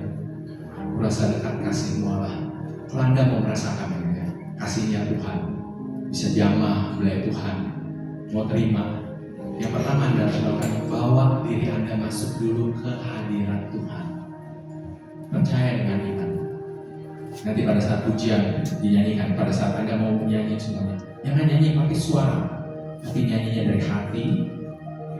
Merasa dekat kasih-Mu Allah. Kalau Anda mau merasakan ya, kasihnya Tuhan, bisa jamah melayani Tuhan, mau terima. Yang pertama Anda harus melakukan, bawa diri Anda masuk dulu ke hadirat Tuhan. Percaya dengan iman. Nanti pada saat pujian dinyanyikan, pada saat Anda mau menyanyi semuanya, jangan nyanyi pakai suara, tapi nyanyinya dari hati,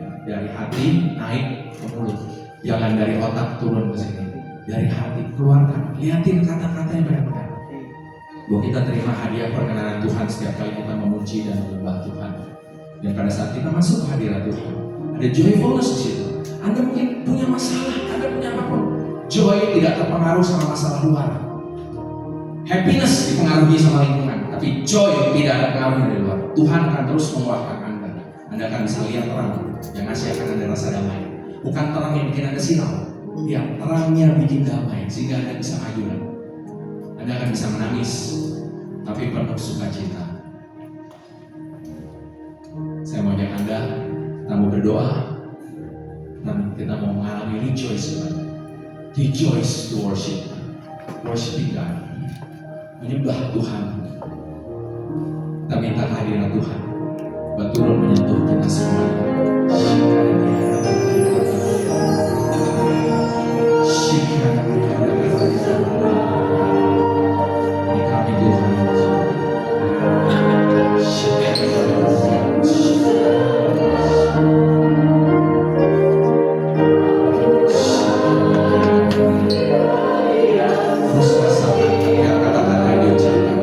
ya, dari hati naik ke mulut. Jangan dari otak turun ke sini, dari hati keluarkan. Lihatin kata-kata yang benar-benar. Bahwa kita terima hadiah perkenanan Tuhan setiap kali kita memuji dan menyembah Tuhan. Dan pada saat kita masuk ke hadirat Tuhan, ada joyfulness di situ. Anda mungkin punya masalah, Anda punya apapun. Joy tidak terpengaruh sama masalah luar. Happiness dipengaruhi sama lingkungan, tapi joy tidak ada pengaruh dari luar. Tuhan akan terus menguatkan Anda. Anda akan bisa lihat terang yang ngasih akan Anda rasa damai. Bukan terang yang bikin Anda silau, ya terangnya bikin damai sehingga Anda bisa maju. Anda akan bisa menangis, tapi penuh sukacita. berdoa, namun kita mau mengalami rejoice, rejoice to worship, worshiping God, menyembah Tuhan. Kita minta kehadiran Tuhan berturut menyentuh kita semuanya. Ini kami Tuhan. Terus rasakan ya kata-kata yang diucapkan.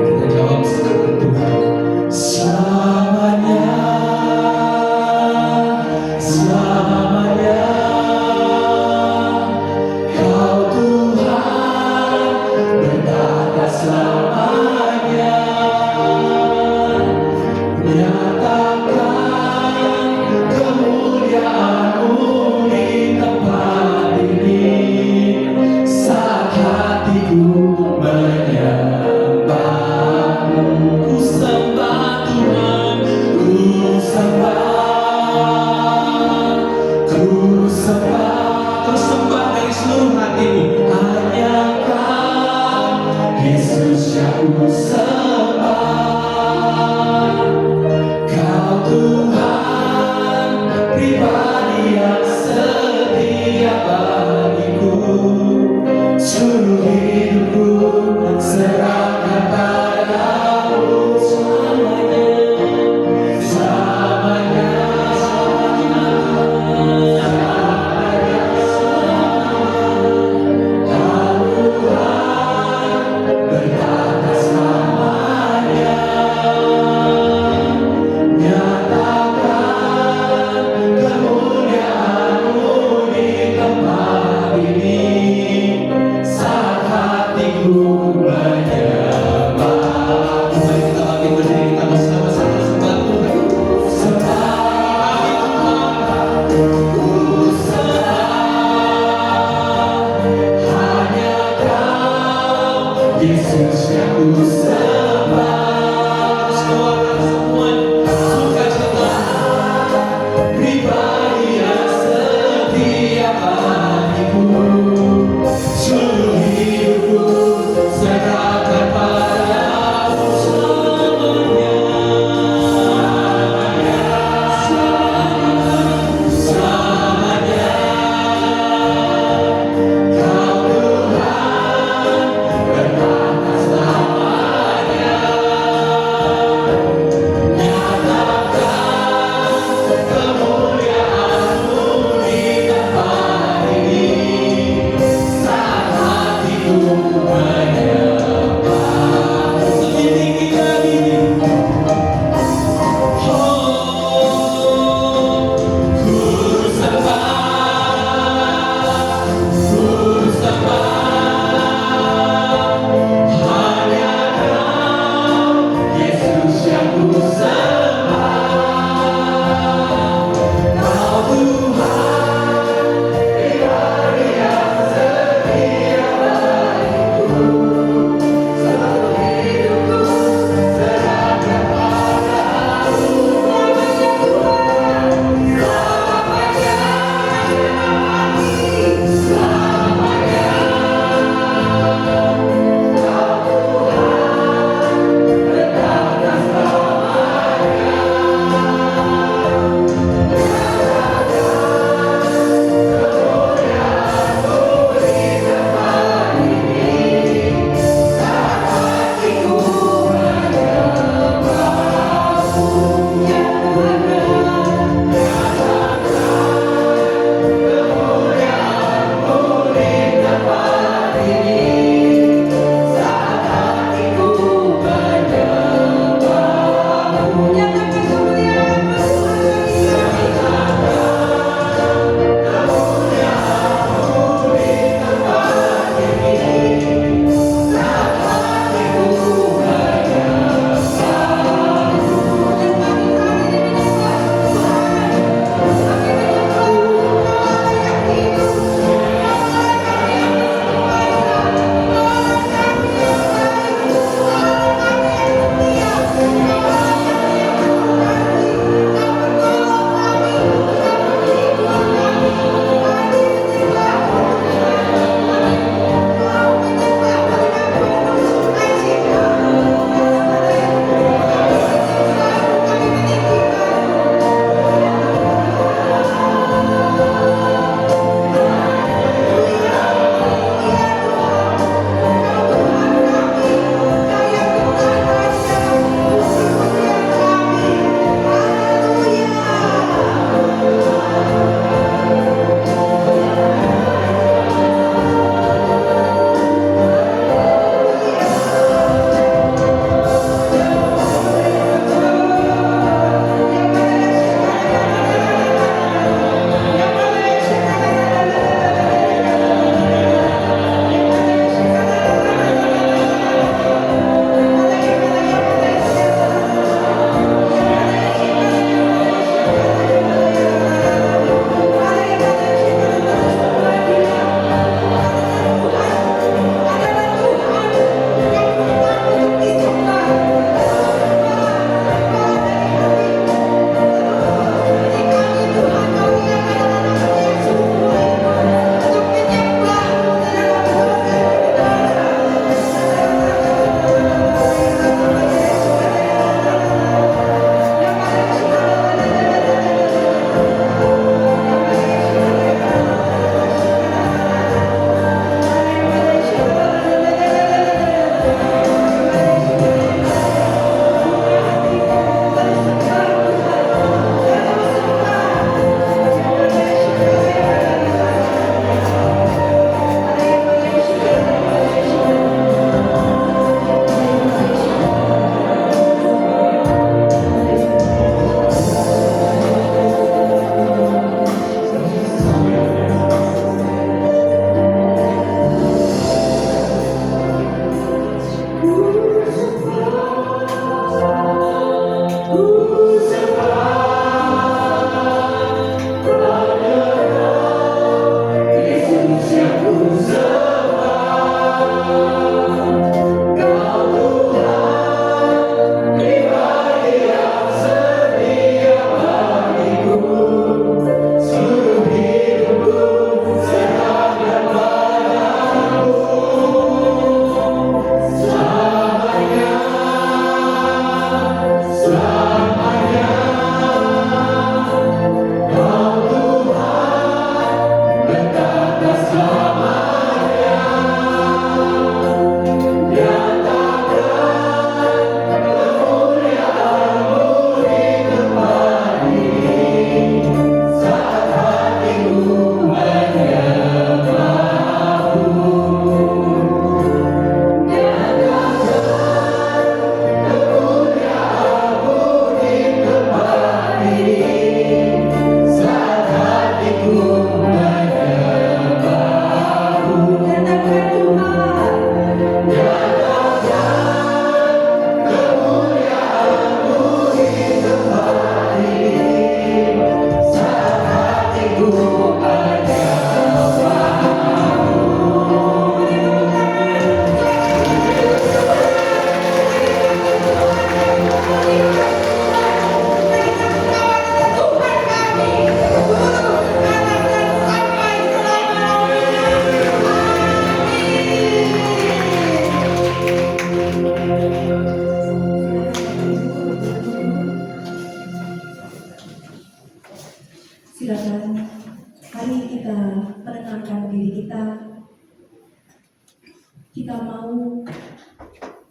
Kita jawab sekarang Tuhan. Selamanya, selamanya Kau Tuhan bertata selamanya. Nyatakan kemuliaan-Mu di tempat ini, saat hatiku menyembah-Mu. Ku sembah Tuhan, ku sembah, ku sembah, ku sembah dari seluruh hatimu. Hanya Kau, Yesus yang ku sembah. Kau Tuhan pribadi yang setia bagiku. Seluruh hidupku serahkan padamu selamanya, selamanya, Kau Tuhan bertata selamanya. Nyatakan kemuliaan-Mu di tempat ini, saat hatiku menyembah. Mari kita bangkit berdiri, kita bersama-sama sembah Tuhan. Sembah Tuhan, ku sembah. Hanya Kau, Yesus yang ku sembah. Terus keluarkan semuanya sukacita pribadi yang setia bagiku. Seluruh hidupku serahkan padamu selamanya, selamanya. Kau Tuhan bertata selamanya.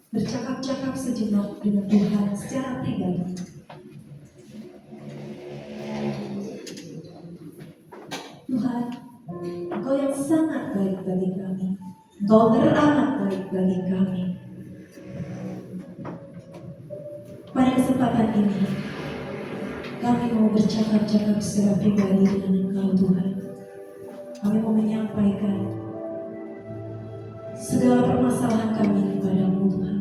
bercakap-cakap sejenak dengan Tuhan secara pribadi. Tuhan, Engkau yang sangat baik bagi kami. Engkau teramat baik bagi kami. Pada kesempatan ini, kami mau bercakap-cakap secara pribadi dengan Engkau Tuhan. Kami mau menyampaikan segala permasalahan kami kepadamu Tuhan.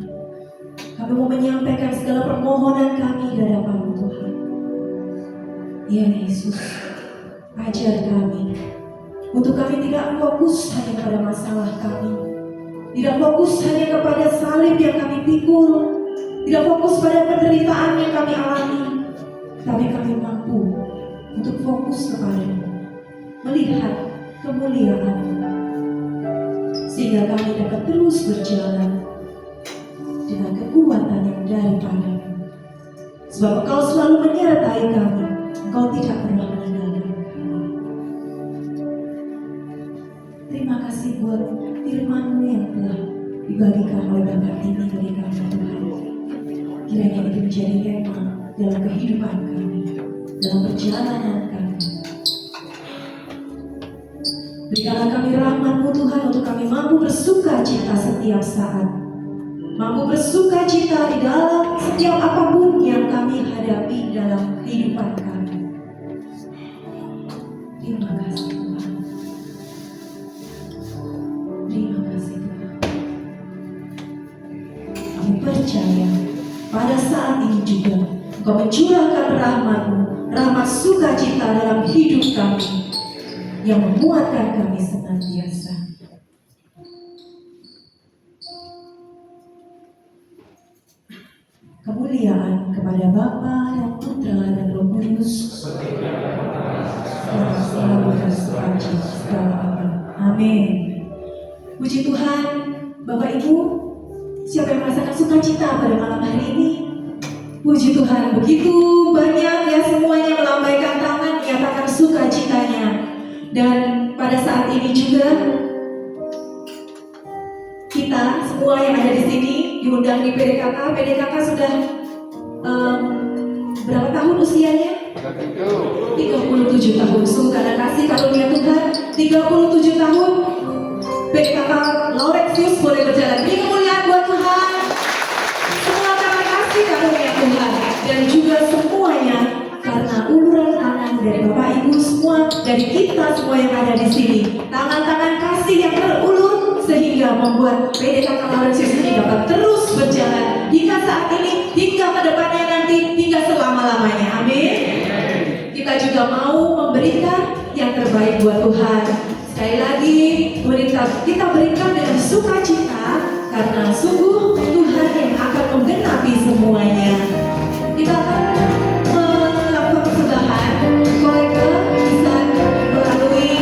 Kami mau menyampaikan segala permohonan kami di hadapan-Mu Tuhan. Ya Yesus, ajar kami untuk kami tidak fokus hanya pada masalah kami, tidak fokus hanya kepada salib yang kami pikul, tidak fokus pada penderitaan yang kami alami, tapi kami mampu untuk fokus kepada-Mu, melihat kemuliaan-Mu, sehingga kami dapat terus berjalan dengan kekuatan yang daripada-Mu. Sebab Engkau selalu menyertai kami, Engkau tidak pernah meninggalkan kami. Terima kasih buat firman-Mu yang telah dibagikan oleh Bapak ini bagi kami Tuhan. Kiranya itu menjadi tema dalam kehidupan kami, dalam perjalanan kami. Berikanlah kami rahmat-Mu Tuhan untuk kami mampu bersuka cita setiap saat, mampu bersuka cita di dalam setiap apapun yang kami hadapi dalam kehidupan kami. Terima kasih Tuhan. Terima kasih Tuhan. Kami percaya pada saat ini juga Engkau mencurahkan rahmat-Mu, rahmat sukacita dalam hidup kami yang menguatkan kami senantiasa. Kemuliaan kepada Bapa dan Putra dan Roh Kudus. Selalu dan segala abad. Amin. Puji Tuhan, Bapak Ibu, siapa yang merasakan sukacita pada malam hari ini? Puji Tuhan, begitu banyak ya semuanya melambaikan tangan menyatakan sukacitanya. Dan pada saat ini juga kita semua yang ada di sini diundang di PDKK. PDKK sudah berapa tahun usianya? 37 tahun. Sungguh karena kasih karunia Tuhan, 37 tahun PDKK Laurentius boleh berjalan. Beri kemuliaan buat Tuhan. Semua karena kasih karunia Tuhan, dan juga semuanya karena uluran tangan dari Bapak Ibu semua, dari kita semua yang ada di sini. Tangan-tangan kasih yang terulur sehingga membuat PDKK Laurentius ini dapat terus berjalan hingga saat ini, hingga ke depannya nanti, hingga selama-lamanya. Amin. Kita juga mau memberikan yang terbaik buat Tuhan. Sekali lagi, kita berikan dengan sukacita karena sungguh Tuhan yang akan menggenapi semuanya. Kita akan melakukan persembahan kolega bisa melalui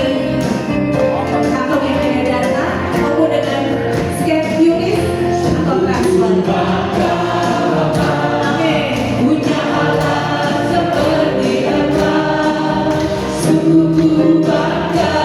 kantong yang ada data maupun dengan scan QRIS atau transfer. Amin. Punya Allah seperti apa, sungguh bangga.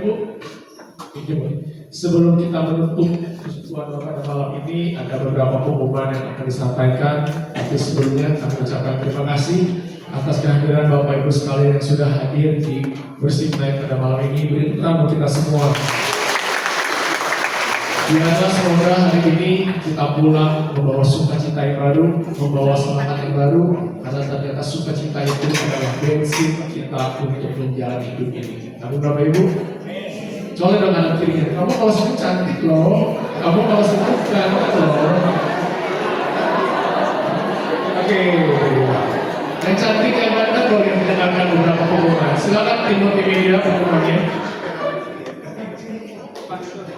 Ibu. Sebelum kita menutup persekutuan pada malam ini, ada beberapa pengumuman yang akan disampaikan. Tapi sebelumnya kami ucapkan terima kasih atas kehadiran Bapak Ibu sekalian yang sudah hadir di Worship Night pada malam ini. Beri tepuk tangan kita semua. Biarlah semoga hari ini kita pulang membawa sukacita yang baru, membawa semangat yang baru, karena ternyata sukacita itu adalah bensin kita untuk menjalani hidup ini. Namun Bapak Ibu, soalnya dong anak kirinya, kamu kalau senyum cantik loh, kamu kalau senyum ganteng loh. Oke, yang cantik yang ganteng boleh mendengarkan beberapa pengumuman. Silakan tim multimedia pengumumannya.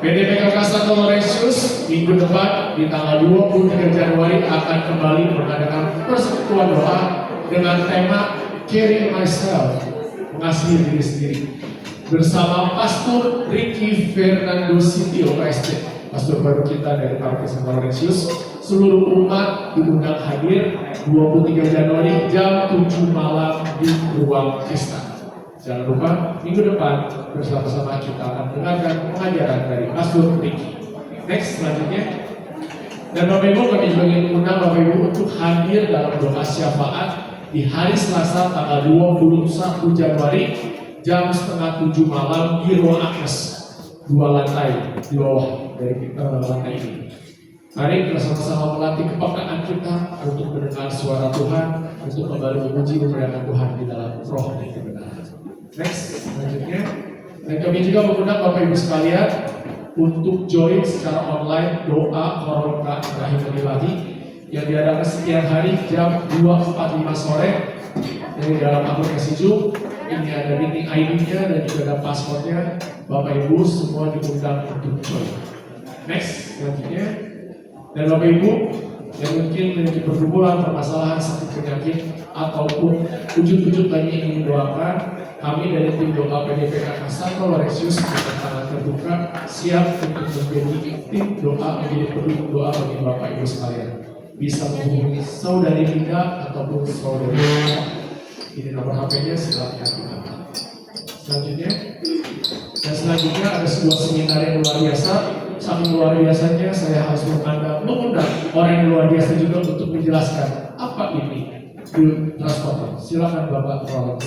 PDPK Santo Laurentius minggu depan di tanggal 23 Januari akan kembali mengadakan persekutuan doa dengan tema Carry Myself, mengasihi diri sendiri, bersama Pastor Ricky Fernando Sitio PSC, pastor baru kita dari Paroki Santo Laurentius. Seluruh umat diundang hadir 23 Januari jam 7 malam di ruang Kristen. Jangan lupa minggu depan bersama-sama kita akan mendengarkan pengajaran dari Pastor Ricky. Next selanjutnya. Dan Bapak Ibu, kami juga ingin mengundang Bapak Ibu untuk hadir dalam doa syafaat di hari Selasa tanggal 21 Januari jam setengah 7 malam di ruang Agnes, 2 lantai di bawah dari lantai ini. Mari kita sama-sama melatih kepekaan kita untuk mendengar suara Tuhan, untuk kembali memuji memuliakan Tuhan di dalam roh dan kebenaran. Next, selanjutnya. Dan kami juga mengundang Bapak Ibu sekalian untuk join secara online doa Koronka Rahim Ilahi yang diadakan setiap hari jam 2.45 sore dari dalam aplikasi Zoom. Ini ada meeting ID-nya dan juga ada passwordnya. Bapak Ibu semua diundang untuk join. Next, selanjutnya. Dan Bapak Ibu yang mungkin memiliki pergumulan, permasalahan, sakit penyakit ataupun wujud-wujud lainnya yang ingin doakan, kami dari tim doa PDPK Santo Laurentius dengan tangan terbuka siap untuk menjadi tim doa, menjadi pendukung doa bagi Bapak Ibu sekalian. Bisa menghubungi saudari Linda ataupun saudari Linda. Ini nomor HP-nya, silakan digunakan. Selanjutnya, dan selanjutnya ada sebuah seminar yang luar biasa. Saking luar biasanya, saya harus mengundang orang yang luar biasa juga untuk menjelaskan apa ini Dual Transporter. Silakan Bapak Roland.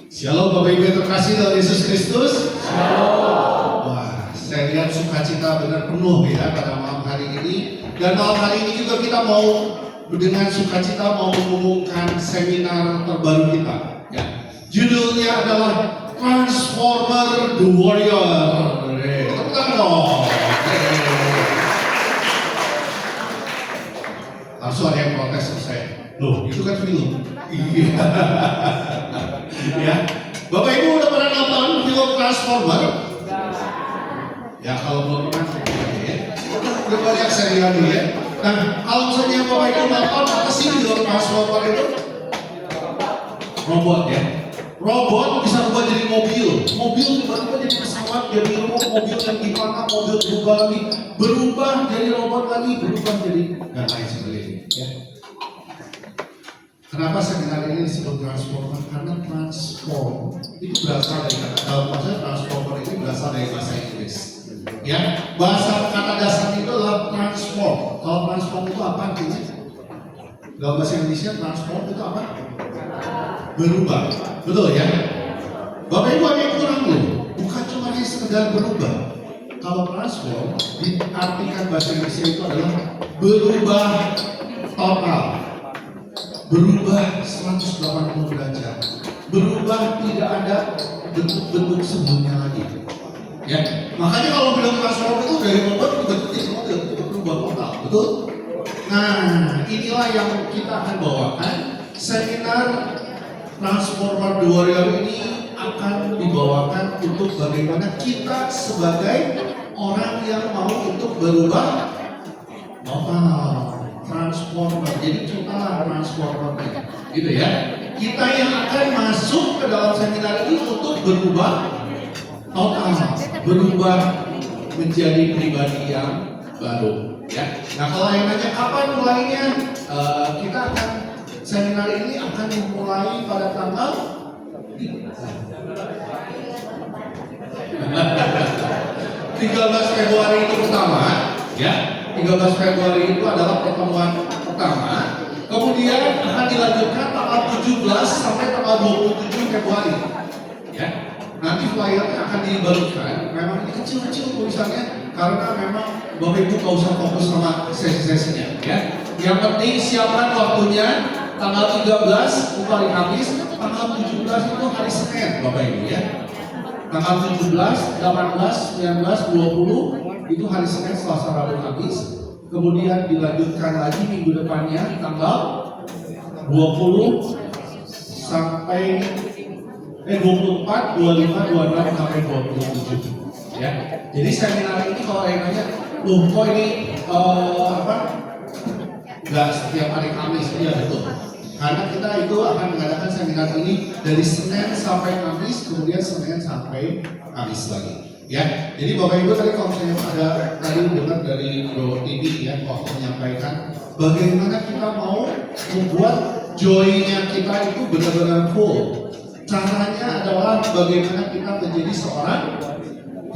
Shalom Bapak Ibu yang terkasih dalam Yesus Kristus. Shalom. Wah, saya lihat sukacita benar penuh ya pada malam hari ini. Dan malam hari ini juga kita mau dengan sukacita mau mengumumkan seminar terbaru kita. Ya, judulnya adalah Transformer the Warrior. Tepuk tangan dong. Langsung ada yang protes sama saya. Loh, itu kan film. Iya. Ya, Bapak Ibu udah pernah nonton film Transformer? Ya, kalau belum pernah, ya. Udah banyak serial dulu ya. Nah, kalau misalnya Bapak Ibu nonton apa sih film Transformer itu? Robot ya. Robot bisa berubah jadi mobil tiba-tiba jadi pesawat, jadi mobil yang gimana, mobil berubah lagi, berubah jadi robot lagi, berubah jadi dan lain sebagainya. Ya. Kenapa seminar ini disebut Transformer? Karena transform itu berasal dari kata transformer ini berasal dari bahasa Inggris. Ya, bahasa kata dasar itu adalah transform. Kalau transform itu apa artinya? Dalam bahasa Indonesia transform itu apa? Berubah, betul ya? Bapak Ibu ada yang kurang loh, bukan cuma hanya sekedar berubah. Kalau transform diartikan bahasa Indonesia itu adalah berubah total, berubah 180 derajat, berubah tidak ada bentuk-bentuk sebelumnya lagi. Ya, makanya kalau bilang transform itu dari robot bentuk jadi mobil itu berubah total, betul? Nah, inilah yang kita akan bawakan seminar Transformer the Warrior ini akan dibawakan untuk bagaimana kita sebagai orang yang mau untuk berubah total, transformer. Jadi kita lah transformernya, gitu ya. Kita yang akan masuk ke dalam seminar ini untuk berubah total, berubah menjadi pribadi yang baru. Ya. Nah, kalau yang nanya kapan mulainya, kita akan seminar ini akan dimulai pada tanggal 13 Februari itu pertama, ya. 13 Februari itu adalah pertemuan pertama. Kemudian akan dilanjutkan tanggal 17 sampai tanggal 27 Februari. Ya. Nanti flyernya akan dibarukan. Memang ini kecil-kecil tulisannya karena memang Bapak Ibu nggak usah fokus sama sesi-sesinya. Ya. Yang penting siapkan waktunya. Tanggal 13 itu hari Kamis, tanggal 17 itu hari Senin, Bapak Ibu ya. Tanggal 17, 18, 19, 20 itu hari Senin, Selasa, Rabu, Kamis. Kemudian dilanjutkan lagi minggu depannya tanggal 20 sampai 24, 25, 26 sampai 27. Ya. Jadi seminar ini kalau yang nanya, loh kok ini nggak setiap hari Kamis? Iya betul. Karena kita itu akan mengadakan seminar ini dari Senin sampai Kamis, kemudian Senin sampai Kamis lagi. Ya, jadi Bapak Ibu tadi kalau misalnya ada tadi dengar dari Bro TV ya, waktu menyampaikan bagaimana kita mau membuat joy-nya kita itu benar-benar full. Caranya adalah bagaimana kita menjadi seorang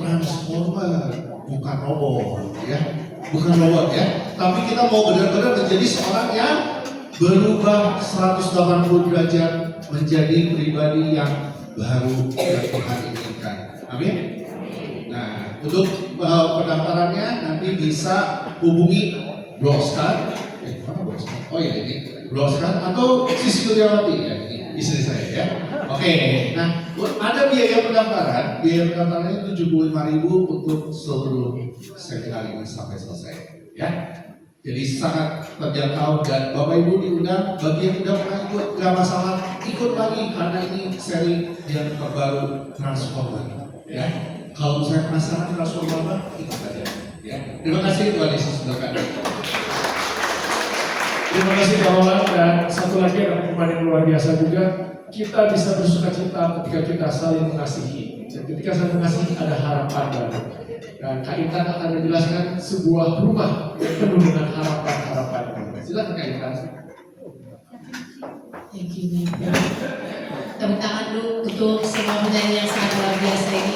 transformer, bukan robot, ya, bukan robot ya. Tapi kita mau benar-benar menjadi seorang yang berubah 180 derajat menjadi pribadi yang baru yang Tuhan inginkan. Amin. Nah, untuk pendaftarannya nanti bisa hubungi Bro Oscar. Mana Bro Oscar? Oh ya ini Bro Oscar atau Sisi Kuliawati ya, ini istri saya ya. Oke, nah ada biaya pendaftaran. Biaya pendaftarannya 75.000 untuk seluruh seminar ini sampai selesai. Ya. Jadi sangat terjangkau dan Bapak Ibu diundang. Bagi yang sudah pernah ikut gak masalah, ikut lagi karena ini seri yang terbaru Transformer. Ya, kalau misalnya penasaran Transformer, ikut aja. Ya, terima kasih Tuhan Yesus berkati. Terima kasih kawan, dan satu lagi ada pengumuman yang luar biasa juga. Kita bisa bersuka cita ketika kita saling mengasihi. Dan ketika saling mengasihi ada harapan baru. Dan Kak Intan akan menjelaskan sebuah rumah yang penuh dengan harapan-harapan. Silakan Kak Intan. Thank you. Tepuk tangan dulu untuk semua penyanyi yang sangat luar biasa ini.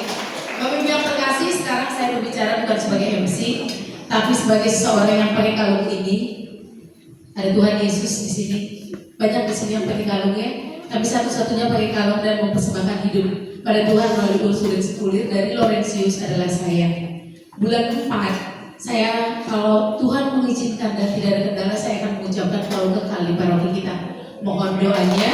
Bapak Ibu yang terkasih, sekarang saya berbicara bukan sebagai MC, tapi sebagai seseorang yang pakai kalung ini. Ada Tuhan Yesus di sini. Banyak di sini yang pakai kalungnya, tapi satu-satunya pakai kalung dan mempersembahkan hidup pada Tuhan melalui Ursulen Sepulir dari Laurentius adalah saya. Bulan 4, saya kalau Tuhan mengizinkan dan tidak ada kendala, saya akan mengucapkan kalau kekali paroki kita. Mohon doanya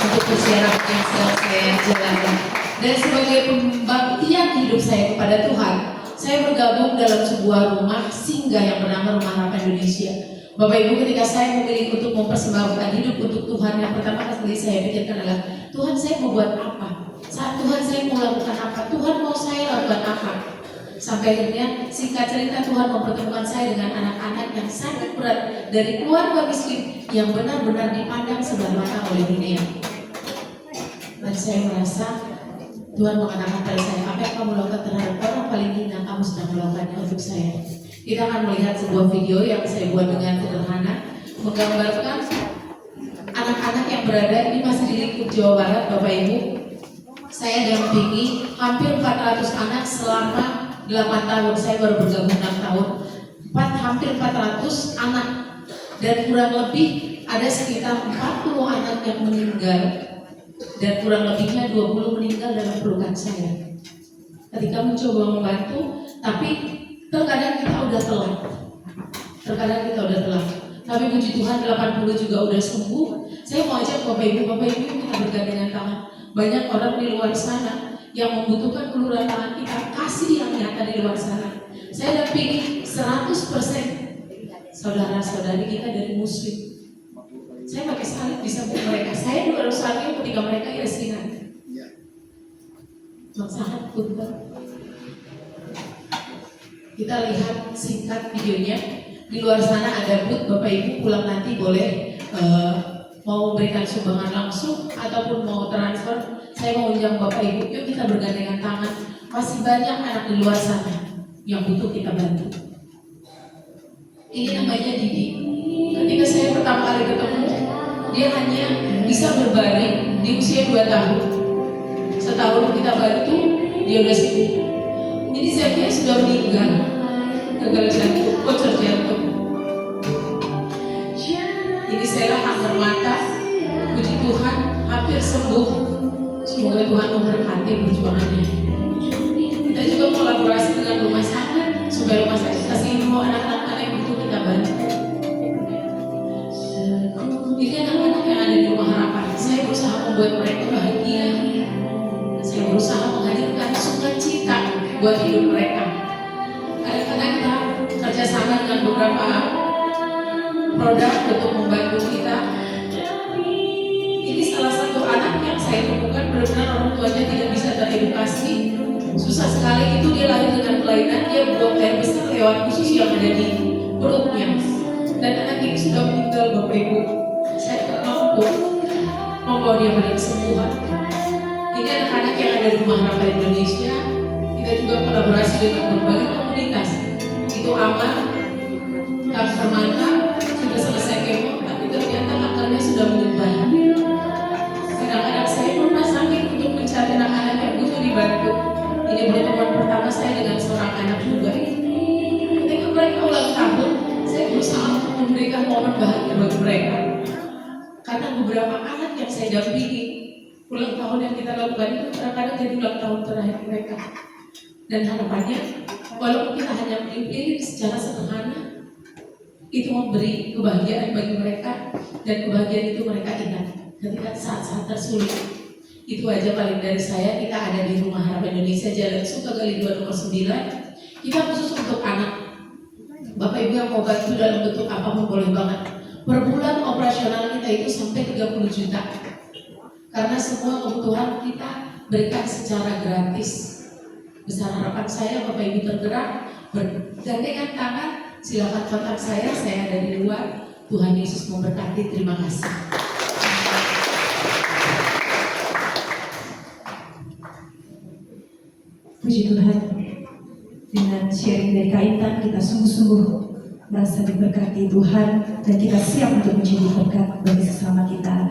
untuk persiapan yang sedang saya jalankan. Dan sebagai pembaktian hidup saya kepada Tuhan, saya bergabung dalam sebuah rumah singgah yang bernama Rumah Harapan Indonesia. Bapak Ibu, ketika saya memilih untuk mempersembahkan hidup untuk Tuhan, yang pertama kali saya pikirkan adalah Tuhan, saya mau buat apa? Saat Tuhan, saya mau lakukan apa? Tuhan, mau saya lakukan apa? Sampai akhirnya singkat cerita Tuhan mempertemukan saya dengan anak-anak yang sangat berat dari keluarga miskin yang benar-benar dipandang sebelah mata oleh dunia. Dan saya merasa Tuhan mengatakan pada saya, apa yang kamu lakukan terhadap orang paling hina, kamu sedang melakukannya untuk saya. Kita akan melihat sebuah video yang saya buat dengan sederhana, menggambarkan anak-anak yang berada, ini masih di lingkup Jawa Barat, Bapak Ibu. Saya dampingi hampir 400 anak selama 8 tahun, saya baru bergabung 6 tahun. Hampir 400 anak, dan kurang lebih ada sekitar 40 anak yang meninggal, dan kurang lebihnya 20 meninggal dalam pelukan saya. Ketika mencoba membantu, tapi terkadang kita udah telat. Tapi puji Tuhan 80 juga udah sembuh. Saya mau ajak Bapak Ibu kita bergandengan tangan. Banyak orang di luar sana yang membutuhkan uluran tangan kita, kasih yang nyata di luar sana. Saya dampingi 100% saudara-saudari kita dari Muslim. Saya pakai salib di samping mereka. Saya juga harus salib ketika mereka yasinan. Sangat punten. Kita lihat singkat videonya. Di luar sana ada booth, Bapak Ibu pulang nanti boleh mau memberikan sumbangan langsung ataupun mau transfer. Saya mau undang Bapak Ibu, yuk kita bergandengan tangan. Masih banyak anak di luar sana yang butuh kita bantu. Ini namanya Didi. Ketika saya pertama kali ketemu, dia hanya bisa berbaring di usia 2 tahun. waktu kita bantu dia udah sembuh. Jadi Zefia sudah meninggal, gagal jantung, bocor jantung. Ini saya kanker mata, puji Tuhan hampir sembuh. Semoga Tuhan memberkati perjuangannya. Kita juga kolaborasi dengan rumah sakit supaya rumah sakit kasih info anak-anak yang butuh kita bantu. Ini anak-anak yang ada di Rumah Harapan, saya berusaha membuat mereka bahagia. Saya berusaha menghadirkan sukacita buat hidup mereka. Kadang-kadang kita kerjasama dengan beberapa produk untuk membantu kita. Ini salah satu anak yang saya temukan benar-benar orang tuanya tidak bisa teredukasi. Susah sekali, itu dia lahir dengan kelainan, dia buang air besar lewat usus yang ada di perutnya. Dan anak ini sudah meninggal, Bapak Ibu. Saya tidak mampu membawa dia pada kesembuhan. Ini anak-anak yang ada di Rumah Harapan Indonesia. Kita juga kolaborasi dengan berbagai komunitas. Itu aman, kanker mata sudah selesai kemo, tapi ternyata kankernya sudah menyebar. Kadang-kadang saya pernah sakit untuk mencari anak-anak yang butuh dibantu. Ini pertemuan pertama saya dengan seorang anak juga. Ketika mereka ulang tahun, saya berusaha untuk memberikan momen bahagia bagi mereka. Karena beberapa anak yang saya dampingi, ulang tahun yang kita lakukan itu kadang-kadang jadi ulang tahun terakhir mereka. Dan harapannya, walaupun kita hanya beri secara sederhana, itu memberi kebahagiaan bagi mereka, dan kebahagiaan itu mereka ingat ketika saat-saat tersulit. Itu aja paling dari saya. Kita ada di Rumah Harapan Indonesia, Jalan Sukagali 2 nomor 9. Kita khusus untuk anak. Bapak Ibu yang mau bantu dalam bentuk apapun boleh banget. Per bulan operasional kita itu sampai 30 juta. Karena semua kebutuhan kita berikan secara gratis. Besar harapan saya Bapak Ibu tergerak, bergandengan tangan, silakan kontak saya ada di luar. Tuhan Yesus memberkati. Terima kasih. Puji Tuhan, dengan sharing dari Kak Intan kita sungguh-sungguh merasa diberkati Tuhan dan kita siap untuk menjadi berkat bagi sesama kita.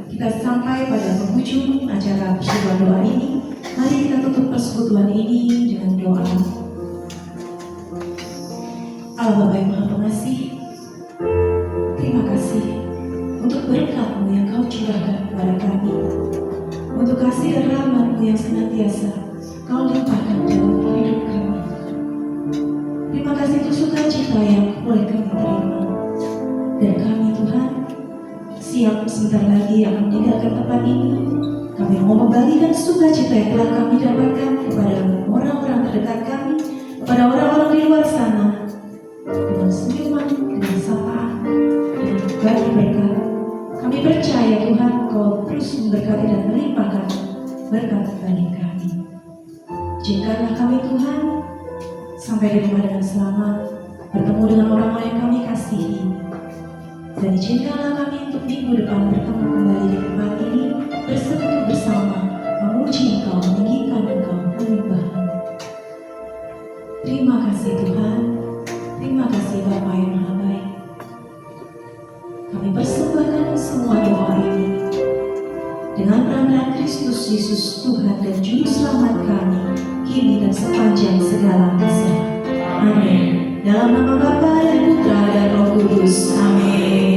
Kita sampai pada penghujung acara persekutuan doa ini. Mari kita tutup persekutuan ini dengan doa. Allah Bapa yang Maha Pengasih, terima kasih untuk berkat-Mu yang Kau curahkan kepada kami, untuk kasih dan rahmat-Mu yang senantiasa Kau limpahkan dalam hidup kami. Terima kasih untuk sukacita yang boleh kami terima. Dan kami Tuhan, siap sebentar lagi akan meninggalkan tempat ini. Kami mau membagikan sukacita yang telah kami dapatkan kepada orang-orang terdekat kami, kepada orang-orang di luar sana, dengan senyuman, dengan sapaan, dengan bagi berkat. Kami percaya Tuhan Kau terus memberkati dan melimpahkan berkat bagi kami. Jikalau kami Tuhan sampai di rumah dengan selamat, bertemu dengan orang-orang yang kami kasihi, dan izinkanlah kami untuk minggu depan bertemu kembali di tempat ini, bersekutu bersama, memuji Engkau, meninggikan Engkau, menyembah. Terima kasih Tuhan, terima kasih Bapa yang Maha Baik. Kami persembahkan semua doa ini dengan peran Kristus Yesus Tuhan dan Juru Selamat kami, kini dan sepanjang segala masa. Amin. Dalam nama Bapa dan Putra dan Roh Kudus. Amin.